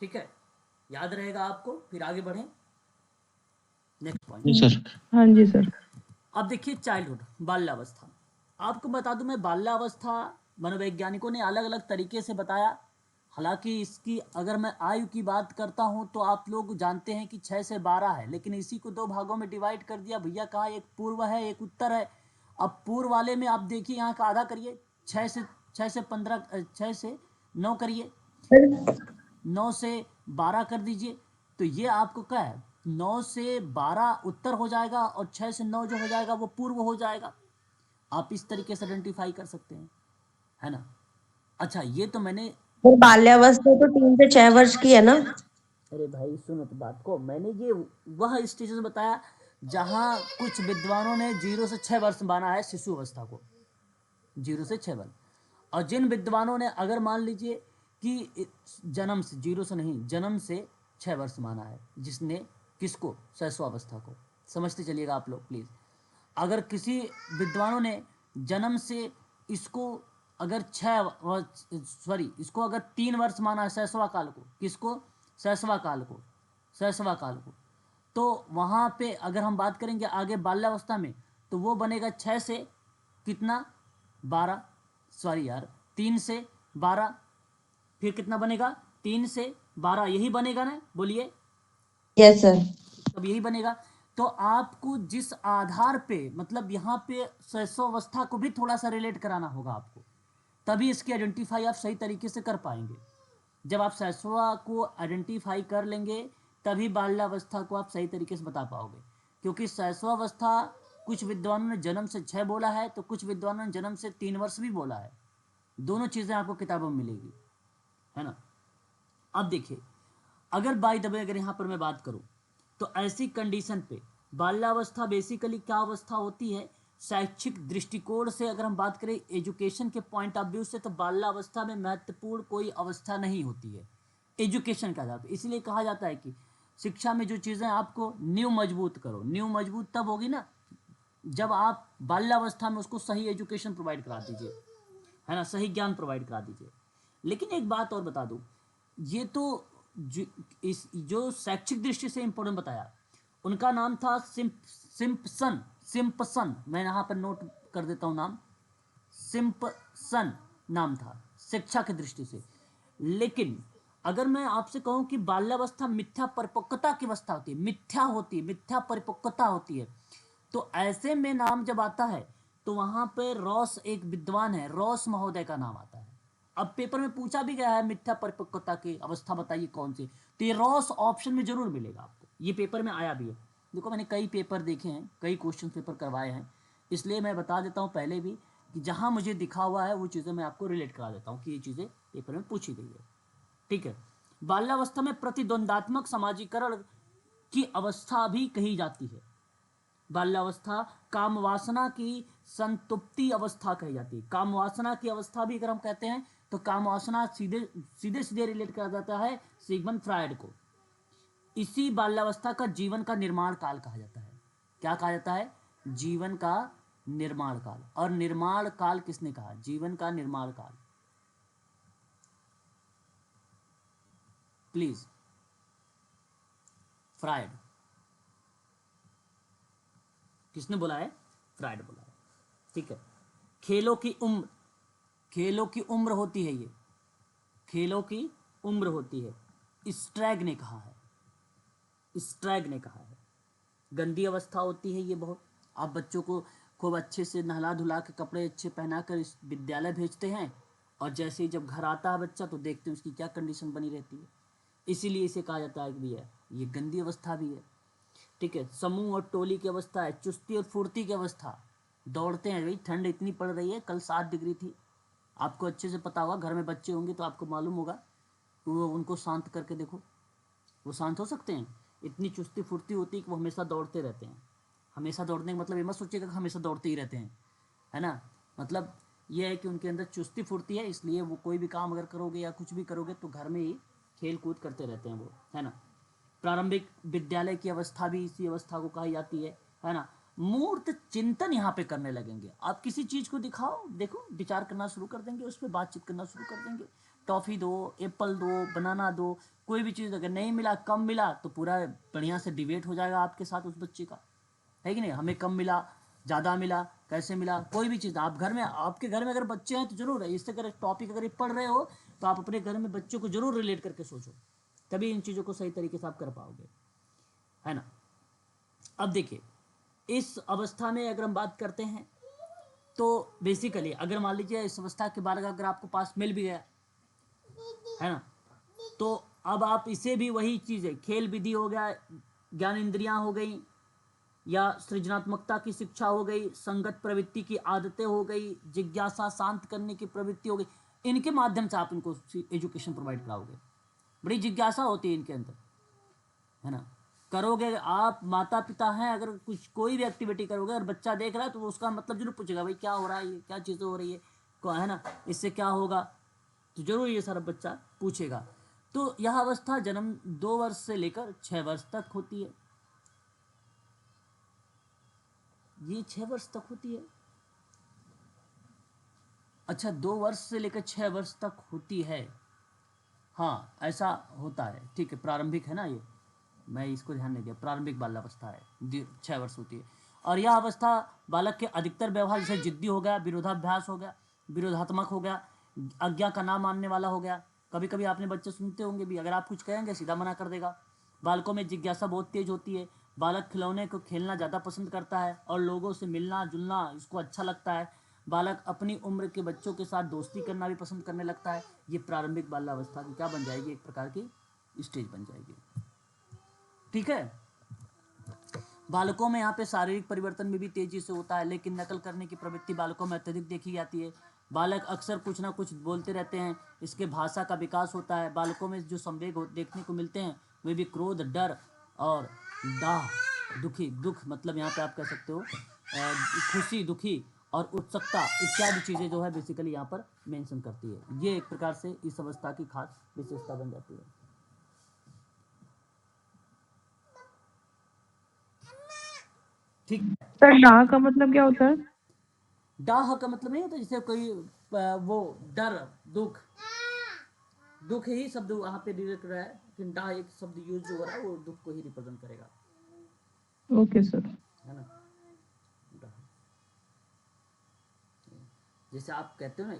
ठीक है। याद रहेगा आपको। फिर आगे बढ़ें, नेक्स्ट पॉइंट। सर। हाँ जी सर। अब देखिए, चाइल्डहुड, बाल्यावस्था। आपको बता दूं मैं, बाल्यावस्था मनोवैज्ञानिकों ने अलग अलग तरीके से बताया। हालांकि इसकी अगर मैं आयु की बात करता हूं तो आप लोग जानते हैं कि 6 से 12 है, लेकिन इसी को दो भागों में डिवाइड कर दिया भैया। कहा एक पूर्व है एक उत्तर है। अब पूर्व वाले में आप देखिए यहाँ का आधा करिए, 6 से 9 करिए, 9 से 12 कर दीजिए, तो ये आपको क्या है, 9 से 12 उत्तर हो जाएगा और 6 से 9 जो हो जाएगा वो पूर्व हो जाएगा। आप इस तरीके से आइडेंटिफाई कर सकते हैं, है ना। अच्छा, ये तो मैंने, वो बाल्यावस्था तो 3 से 6 वर्ष की है ना। अरे भाई सुनो तो बात को, मैंने ये वह स्टेज बताया जहां कुछ विद्वानों ने 0 से 6 वर्ष माना है शिशु अवस्था को, 0 से 6 वर्ष। और जिन विद्वानों ने अगर मान लीजिए कि जन्म से, 0 से नहीं, जन्म से 6 वर्ष माना है, जिसने किसको, शैशवावस्था को। समझते चलिएगा आप लोग प्लीज। अगर किसी विद्वानों ने जन्म से इसको अगर 6 वर्ष, सॉरी, इसको अगर 3 वर्ष माना है शैशवा काल को, किसको, शैशवा काल को, शैशवा काल को, तो वहां पे अगर हम बात करेंगे आगे बाल्यावस्था में, तो वो बनेगा 6 से कितना, 12, सॉरी यार, 3 से 12, फिर कितना बनेगा, 3 से 12, यही बनेगा ना, बोलिए। Yes sir. तब यही बनेगा। तो आपको जिस आधार पे, मतलब यहाँ पे शैशवावस्था को भी थोड़ा सा रिलेट कराना होगा आपको, तभी इसकी आइडेंटिफाई आप सही तरीके से कर पाएंगे। जब आप शैशवा को आइडेंटिफाई कर लेंगे तभी बाल्यावस्था को आप सही तरीके से बता पाओगे। क्योंकि शैशवावस्था कुछ विद्वानों ने जन्म से 6 बोला है, तो कुछ विद्वानों ने जन्म से 3 वर्ष भी बोला है। दोनों चीजें आपको किताबों में मिलेगी, है ना। अब देखिए, अगर बाय द वे अगर यहाँ पर मैं बात करूँ, तो ऐसी कंडीशन पे बाल्यावस्था बेसिकली क्या अवस्था होती है, शैक्षिक दृष्टिकोण से अगर हम बात करें, एजुकेशन के पॉइंट ऑफ व्यू से, तो बाल्यावस्था में महत्वपूर्ण कोई अवस्था नहीं होती है एजुकेशन के आधार पर। इसलिए कहा जाता है कि शिक्षा में जो चीज़ें आपको नींव मजबूत करो, नींव मजबूत तब होगी ना जब आप बाल्यावस्था में उसको सही एजुकेशन प्रोवाइड करा दीजिए, है ना, सही ज्ञान प्रोवाइड करा दीजिए। लेकिन एक बात और बता दूं, ये तो इस जो शैक्षिक दृष्टि से इंपॉर्टेंट बताया, उनका नाम था सिम्पसन, सिम्पसन, मैं यहाँ पर नोट कर देता हूँ नाम, सिम्पसन नाम था शिक्षा की दृष्टि से। लेकिन अगर मैं आपसे कहूं कि बाल्यावस्था मिथ्या परिपक्वता की अवस्था होती है, मिथ्या होती है, मिथ्या परिपक्वता होती है, तो ऐसे में नाम जब आता है तो वहां पे रॉस एक विद्वान है, रॉस महोदय का नाम आता है। अब पेपर में पूछा भी गया है मिथ्या परिपक्वता की अवस्था बताइए कौन सी, तो ये रॉस ऑप्शन में जरूर मिलेगा आपको, ये पेपर में आया भी है। देखो मैंने कई पेपर देखे हैं, कई क्वेश्चन पेपर करवाए हैं, इसलिए मैं बता देता हूँ पहले भी कि जहां मुझे दिखा हुआ है वो चीज़ें मैं आपको रिलेट करा देता हूँ कि ये चीज़ें पेपर में पूछी गई है, ठीक है। बाल्यावस्था में प्रतिद्वंदात्मक समाजीकरण की अवस्था भी कही जाती है। बाल्यावस्था काम वासना की संतुप्ति अवस्था कही जाती है। काम वासना की अवस्था भी अगर हम कहते हैं तो काम वासना सीधे सीधे सीधे रिलेट करा जाता है सिगमंड फ्रायड को। इसी बाल्यावस्था का जीवन का निर्माण काल कहा जाता है। क्या कहा जाता है, जीवन का निर्माण काल। और निर्माण काल किसने कहा, जीवन का निर्माण काल, प्लीज, फ्रायड। किसने बोला है, फ्रायड बोला है, ठीक है। खेलों की उम्र, खेलों की उम्र होती है, ये खेलों की उम्र होती है, स्ट्रैग ने कहा है, स्ट्रैग ने कहा है। गंदी अवस्था होती है ये बहुत। आप बच्चों को खूब अच्छे से नहला धुला के कपड़े अच्छे पहना कर इस विद्यालय भेजते हैं, और जैसे ही जब घर आता है बच्चा तो देखते हैं उसकी क्या कंडीशन बनी रहती है। इसीलिए इसे कहा जाता है कि भैया ये गंदी अवस्था भी है, ठीक है। समूह और टोली की अवस्था है, चुस्ती और फुर्ती की अवस्था, दौड़ते हैं भाई, ठंड इतनी पड़ रही है, कल 7 डिग्री थी, आपको अच्छे से पता होगा, घर में बच्चे होंगे तो आपको मालूम होगा, तो उनको शांत करके देखो, वो शांत हो सकते हैं। इतनी चुस्ती फुर्ती होती है कि वो हमेशा दौड़ते रहते हैं। हमेशा दौड़ने का मतलब ये मत सोचिएगा कि हमेशा दौड़ते ही रहते हैं, है ना। मतलब ये है कि उनके अंदर चुस्ती फुर्ती है, इसलिए वो कोई भी काम अगर करोगे या कुछ भी करोगे तो घर में ही खेल कूद करते रहते हैं वो, है ना। प्रारंभिक विद्यालय की अवस्था भी इसी अवस्था को कही जाती है ना। मूर्त चिंतन यहाँ पे करने लगेंगे। आप किसी चीज को दिखाओ, देखो विचार करना शुरू कर देंगे, उस पर बातचीत करना शुरू कर देंगे। टॉफी दो, एप्पल दो, बनाना दो, कोई भी चीज़ अगर नहीं मिला, कम मिला, तो पूरा बढ़िया से डिबेट हो जाएगा आपके साथ उस बच्चे का, है कि नहीं। हमें कम मिला, ज़्यादा मिला, कैसे मिला, कोई भी चीज़। आप घर में, आपके घर में अगर बच्चे हैं तो जरूर है, इससे अगर टॉपिक अगर पढ़ रहे हो तो आप अपने घर में बच्चों को जरूर रिलेट करके सोचो, तभी इन चीज़ों को सही तरीके से आप कर पाओगे, है ना। अब देखिए, इस अवस्था में अगर हम बात करते हैं तो बेसिकली अगर मान लीजिए इस अवस्था के बाद अगर आपको पास मिल भी गया, है ना, तो अब आप इसे भी वही चीज़ है, खेल विधि हो गया, ज्ञान इंद्रियां हो गई, या सृजनात्मकता की शिक्षा हो गई, संगत प्रवृत्ति की आदतें हो गई, जिज्ञासा शांत करने की प्रवृत्ति हो गई, इनके माध्यम से आप इनको एजुकेशन प्रोवाइड कराओगे। बड़ी जिज्ञासा होती है इनके अंदर, है ना। करोगे आप, माता पिता हैं, अगर कुछ कोई भी एक्टिविटी करोगे और बच्चा देख रहा है तो उसका मतलब जरूर पूछेगा, भाई क्या हो रहा है, ये क्या चीज़ें हो रही है, है ना, इससे क्या होगा, तो जरूर ये सारा बच्चा पूछेगा। तो यह अवस्था जन्म 2 वर्ष से लेकर 6 वर्ष तक होती है। ये 6 वर्ष तक होती है। अच्छा, 2 वर्ष से लेकर 6 वर्ष तक होती है, हाँ ऐसा होता है, ठीक है, प्रारंभिक है ना, ये मैं इसको ध्यान नहीं दिया, प्रारंभिक बाल्यावस्था है, 6 वर्ष होती है। और यह अवस्था बालक के अधिकतर व्यवहार, जैसे जिद्दी हो गया, विरोधाभ्यास हो गया, विरोधात्मक हो गया, आज्ञा का ना मानने वाला हो गया। कभी कभी आपने बच्चे सुनते होंगे भी, अगर आप कुछ कहेंगे सीधा मना कर देगा। बालकों में जिज्ञासा बहुत तेज होती है, बालक खिलौने को खेलना ज़्यादा पसंद करता है और लोगों से मिलना जुलना इसको अच्छा लगता है। बालक अपनी उम्र के बच्चों के साथ दोस्ती करना भी पसंद करने लगता है। ये प्रारंभिक बाल्यावस्था की क्या बन जाएगी, एक प्रकार की स्टेज बन जाएगी, ठीक है। बालकों में यहाँ पे शारीरिक परिवर्तन में भी तेजी से होता है, लेकिन नकल करने की प्रवृत्ति बालकों में अत्यधिक देखी जाती है। बालक अक्सर कुछ ना कुछ बोलते रहते हैं, इसके भाषा का विकास होता है। बालकों में जो संवेग देखने को मिलते हैं वे भी क्रोध, डर और दाह, दुखी, दुख मतलब यहाँ पे आप कह सकते हो खुशी, दुखी और उत्सुकता इत्यादि चीज़ें जो है बेसिकली यहाँ पर मेंशन करती है। ये एक प्रकार से इस अवस्था की खास विशेषता बन जाती है। ठीक। सर डाह का मतलब क्या होता है? डाह का मतलब नहीं होता जैसे कोई वो डर, दुख, दुख ही शब्द वहां पे रिलेट कर रहा है, लेकिन डाह एक शब्द यूज जो हो रहा है वो दुख को ही रिप्रेजेंट करेगा, ओके सर। है ना। डाह, जैसे आप कहते हो ना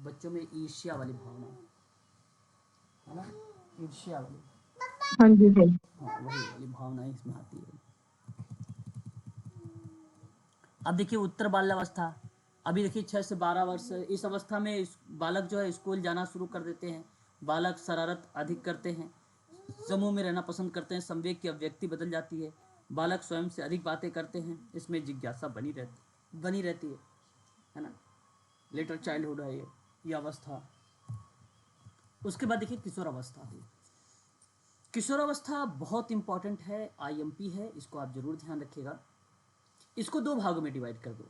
बच्चों में ईर्ष्या वाली भावना, है ना, ईर्ष्या वाली, हाँ जी सर। हाँ वही वाली भावना इसमें आती है। अब देखिए उत्तर बाल्यावस्था, अभी देखिए 6 से 12 वर्ष, इस अवस्था में बालक जो है स्कूल जाना शुरू कर देते हैं। बालक शरारत अधिक करते हैं, समूह में रहना पसंद करते हैं, संवेग की अभिव्यक्ति बदल जाती है, बालक स्वयं से अधिक बातें करते हैं, इसमें जिज्ञासा बनी रहती है ना। लेटर चाइल्डहुड है ये अवस्था। उसके बाद देखिए किशोर अवस्था है। किशोर अवस्था बहुत इंपॉर्टेंट है, IMP है, इसको आप जरूर ध्यान रखिएगा। इसको 2 भागों में डिवाइड कर दो,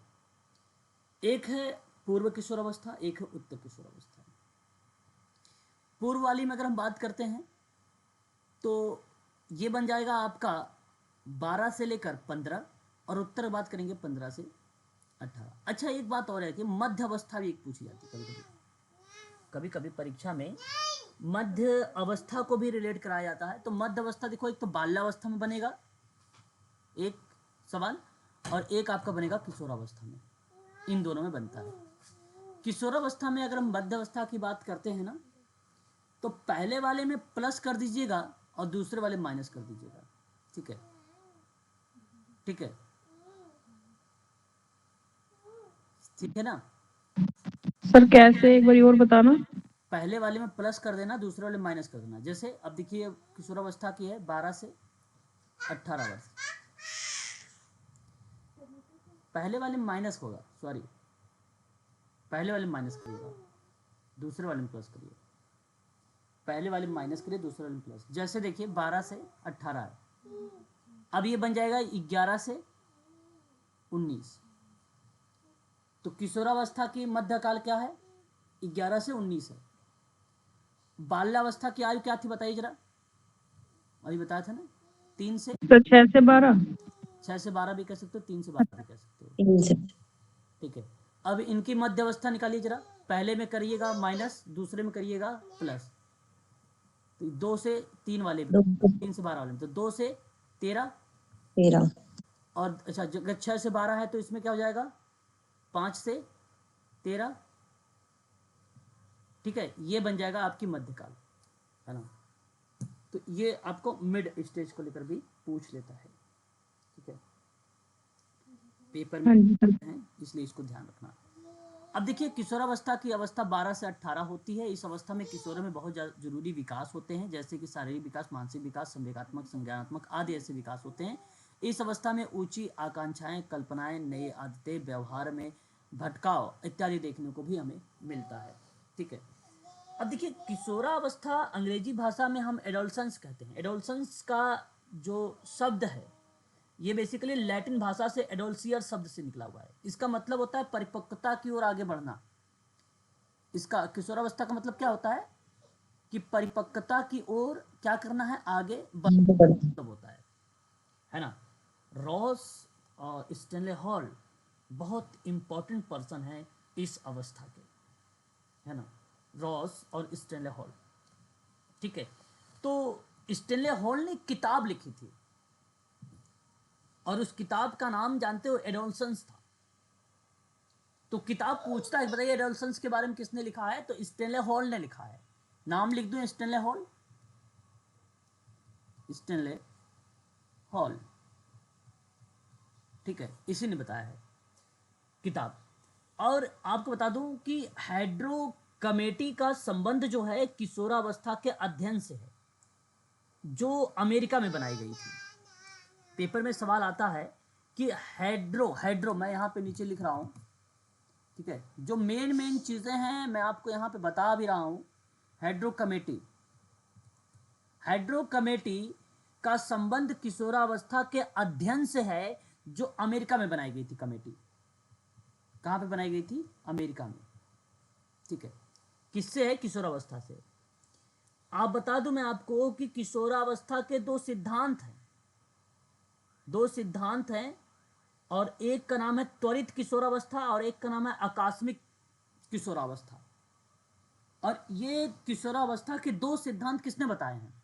एक है पूर्व किशोर अवस्था, एक है उत्तर किशोर अवस्था। पूर्व वाली में अगर हम बात करते हैं तो ये बन जाएगा आपका 12 से लेकर 15, और उत्तर बात करेंगे 15 से 18। अच्छा एक बात और है कि मध्य अवस्था भी एक पूछी जाती है, कभी कभी परीक्षा में मध्य अवस्था को भी रिलेट कराया जाता है। तो मध्य अवस्था देखो, एक तो बाल्यावस्था में बनेगा एक सवाल, और एक आपका बनेगा किशोरावस्था में, इन दोनों में बनता है। किशोरावस्था में अगर हम मध्य अवस्था की बात करते हैं ना, तो पहले वाले में प्लस कर दीजिएगा और दूसरे वाले माइनस कर दीजिएगा, ठीक है, ठीक है, ठीक है ना। सर कैसे, एक बार और बताना। पहले वाले में प्लस कर देना, दूसरे वाले में माइनस कर देना। जैसे अब देखिए किशोरावस्था की है 12 से 18 वर्ष, पहले वाले में माइनस होगा, सॉरी, पहले वाले में माइनस करिएगा, दूसरे वाले में प्लस करिए, पहले वाले में माइनस करिए, दूसरे वाले में प्लस। जैसे देखिए 12 से 18 है, अब ये बन जाएगा 11 से 19। तो किशोरावस्था की मध्यकाल क्या है, 11 से 19 है। बाल्यावस्था की आयु क्या थी बताइए जरा, अभी बताया था ना, 3 से तो 6 से 12। 6 से 12 भी कह सकते हो, 3 से 12 भी कह सकते हो, 3 से। ठीक है। अब इनकी मध्य अवस्था निकालिए जरा, पहले में करिएगा माइनस, दूसरे में करिएगा प्लस। तो 2 से 3 वाले में, 3 से 12 वाले में, तो 2 से 13, 13। और अच्छा अगर 6 से 12 है तो इसमें क्या हो जाएगा, 5 से 13, ठीक है, ये बन जाएगा आपकी मध्यकाल, है ना। तो ये आपको मिड स्टेज को लेकर भी पूछ लेता है, ठीक है, पेपर में हाँ जी सर। है, इसलिए इसको ध्यान रखना। अब देखिए, किशोरावस्था की अवस्था 12 से 18 होती है। इस अवस्था में किशोरों में बहुत जरूरी विकास होते हैं, जैसे कि शारीरिक विकास, मानसिक विकास, संवेगात्मक, संज्ञानात्मक आदि ऐसे विकास होते हैं। इस अवस्था में ऊंची आकांक्षाएं, कल्पनाएं, नई आदतें, व्यवहार में भटकाव इत्यादि देखने को भी हमें मिलता है, ठीक है। अब देखिए, किशोरावस्था अंग्रेजी भाषा में हम एडोलसेंस कहते हैं। एडोलसेंस का जो शब्द है ये बेसिकली लैटिन भाषा से एडोल्सियर शब्द से निकला हुआ है। इसका मतलब होता है परिपक्वता की ओर आगे बढ़ना। इसका किशोरावस्था का मतलब क्या होता है कि परिपक्वता की ओर क्या करना है, आगे बढ़ना होता है ना। रॉस और स्टेनले हॉल बहुत इंपॉर्टेंट पर्सन है इस अवस्था के, है ना, रॉस और स्टेनले हॉल, ठीक है। तो स्टेनले हॉल ने किताब लिखी थी और उस किताब का नाम जानते हो, एडोलसेंस था। तो किताब पूछता है, बताइए एडोलसेंस के बारे में किसने लिखा है, तो स्टेनले हॉल ने लिखा है। नाम लिख दूं, स्टेनले हॉल, स्टेनले हॉल, ठीक है, इसी ने बताया है किताब। और आपको बता दूं कि हाइड्रोकमेटी का संबंध जो है किशोरावस्था के अध्ययन से है, जो अमेरिका में बनाई गई थी। पेपर में सवाल आता है कि हाइड्रो मैं यहाँ पे नीचे लिख रहा हूँ, ठीक है, जो मेन चीजें हैं मैं आपको यहाँ पे बता भी रहा हूँ। हाइड्रोकमेटी का संबंध किशोरावस्था के अध्ययन से है, जो अमेरिका में बनाई गई थी। कमेटी कहाँ पे बनाई गई थी, अमेरिका में, ठीक है। किससे है, किशोरावस्था से। आप बता दूं मैं आपको कि किशोरावस्था के दो सिद्धांत हैं, और एक का नाम है त्वरित किशोरावस्था और एक का नाम है आकस्मिक किशोरावस्था। और ये किशोरावस्था के दो सिद्धांत किसने बताए हैं,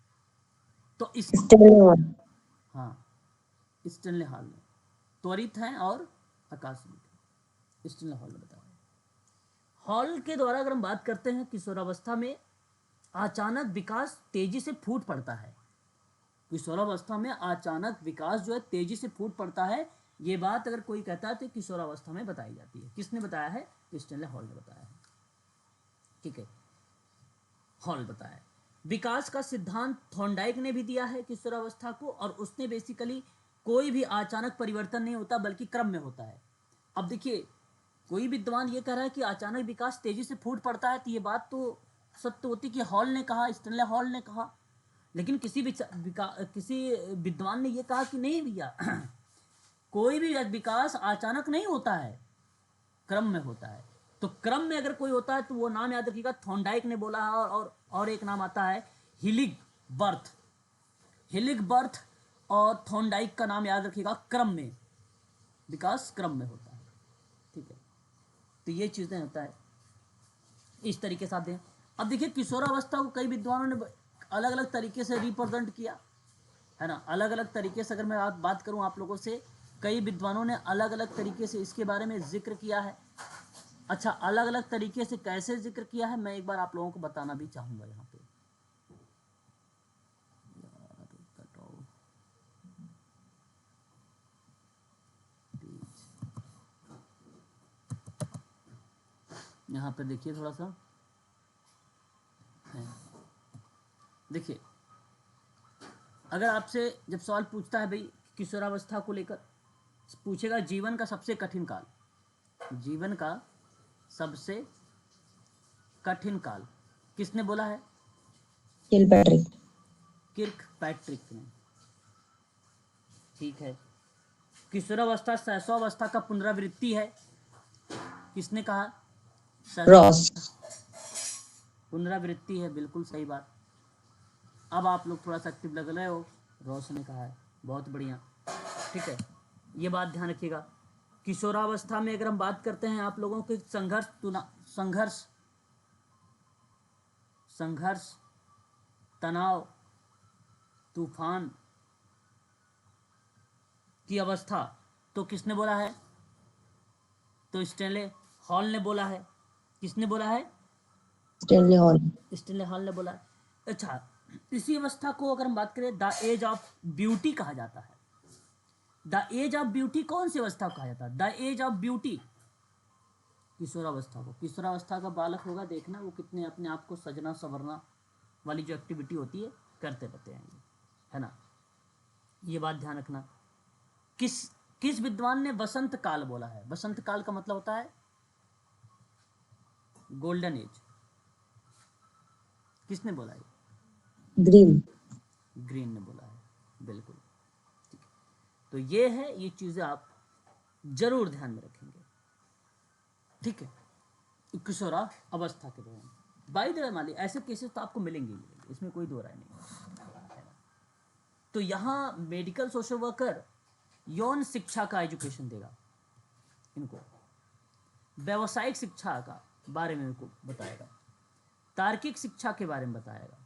तो इस हाँ, स्टेनले हॉल ने। त्वरित है और आकस्मिक, स्टेनले हॉल ने बताया। हॉल के द्वारा अगर हम बात करते हैं, किशोरावस्था में अचानक विकास तेजी से फूट पड़ता है। किशोरावस्था में अचानक विकास जो है तेजी से फूट पड़ता है, ये बात अगर कोई कहता है तो किशोरावस्था में बताई जाती है। किसने बताया है, स्टेनले हॉल ने बताया है, ठीक है, हॉल बताया है। विकास का सिद्धांत थॉर्नडाइक ने भी दिया है किशोरावस्था को, और उसने बेसिकली कोई भी अचानक परिवर्तन नहीं होता बल्कि क्रम में होता है। अब देखिए, कोई विद्वान ये कह रहा है कि अचानक विकास तेजी से फूट पड़ता है, तो ये बात तो सत्य होती कि हॉल ने कहा, स्टेनले हॉल ने कहा। लेकिन किसी विद्वान ने यह कहा कि नहीं भैया, कोई भी विकास अचानक नहीं होता है, क्रम में होता है। तो क्रम में अगर कोई होता है तो वो नाम याद रखिएगा, थॉर्नडाइक ने बोला है। और एक नाम आता है हिलिगबर्थ और थॉर्नडाइक का नाम याद रखिएगा। क्रम में विकास क्रम में होता है, ठीक है। तो ये चीजें होता है इस तरीके से आते हैं। अब देखिए, किशोरावस्था को कई विद्वानों ने अलग अलग तरीके से रिप्रेजेंट किया, है ना। अलग अलग तरीके से अगर मैं बात करूं आप लोगों से, कई विद्वानों ने अलग अलग तरीके से इसके बारे में जिक्र किया है। अच्छा, अलग अलग तरीके से कैसे जिक्र किया है, मैं एक बार आप लोगों को बताना भी चाहूंगा यहाँ पे। यहाँ पे देखिए थोड़ा सा, देखिए, अगर आपसे जब सवाल पूछता है भाई किशोरावस्था को लेकर, पूछेगा जीवन का सबसे कठिन काल, जीवन का सबसे कठिन काल किसने बोला है, किर्कपैट्रिक ने, ठीक है। किशोरावस्था शैशवावस्था का पुनरावृत्ति है, किसने कहा, रॉस। पुनरावृत्ति है, बिल्कुल सही बात। अब आप लोग थोड़ा सा एक्टिव लग रहे हो, रॉस ने कहा है, बहुत बढ़िया, ठीक है। ये बात ध्यान रखिएगा। किशोरावस्था में अगर हम बात करते हैं आप लोगों के संघर्ष, तनाव, तूफान की अवस्था, तो किसने बोला है, तो स्टेनले हॉल ने बोला है। किसने बोला है, स्टेनली हॉल। स्टेनले हॉल ने बोला है। अच्छा, इसी अवस्था को अगर हम बात करें द एज ऑफ ब्यूटी कहा जाता है। द एज ऑफ ब्यूटी कौन सी अवस्था को कहा जाता है? द एज ऑफ ब्यूटी किशोरावस्था को। किशोरावस्था का बालक होगा, देखना वो कितने अपने आप को सजना संवरना वाली जो एक्टिविटी होती है करते रहते हैं, है ना। ये बात ध्यान रखना। किस किस विद्वान ने वसंत काल बोला है? वसंत काल का मतलब होता है गोल्डन एज। किसने बोला है? ग्रीन। ग्रीन ने बोला है, बिल्कुल ठीक है। तो ये है, ये चीजें आप जरूर ध्यान में रखेंगे, ठीक है। किशोरा अवस्था के दौरान बाई द वे माली ऐसे केसेस तो आपको मिलेंगे ही मिलेंगे, इसमें कोई दो राय नहीं। तो यहाँ मेडिकल सोशल वर्कर यौन शिक्षा का एजुकेशन देगा इनको, व्यावसायिक शिक्षा का बारे में इनको बताएगा, तार्किक शिक्षा के बारे में बताएगा,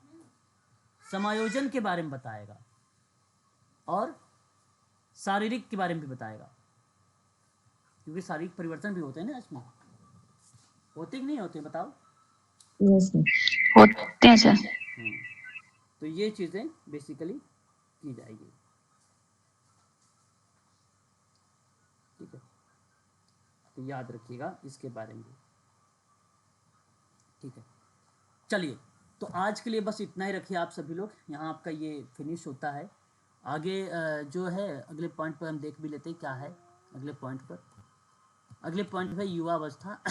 समायोजन के बारे में बताएगा और शारीरिक के बारे में भी बताएगा, क्योंकि शारीरिक परिवर्तन भी होते हैं ना इसमें। होते कि नहीं होते, बताओ? Yes sir. होते हैं सर। तो ये चीजें बेसिकली की जाएगी, ठीक है। तो याद रखिएगा इसके बारे में, ठीक है। चलिए, तो आज के लिए बस इतना ही रखिए आप सभी लोग। यहाँ आपका ये फिनिश होता है। आगे जो है अगले पॉइंट पर हम देख भी लेते हैं क्या है अगले पॉइंट पर। अगले पॉइंट है युवावस्था।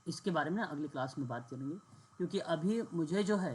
इसके बारे में अगली क्लास में बात करेंगे, क्योंकि अभी मुझे जो है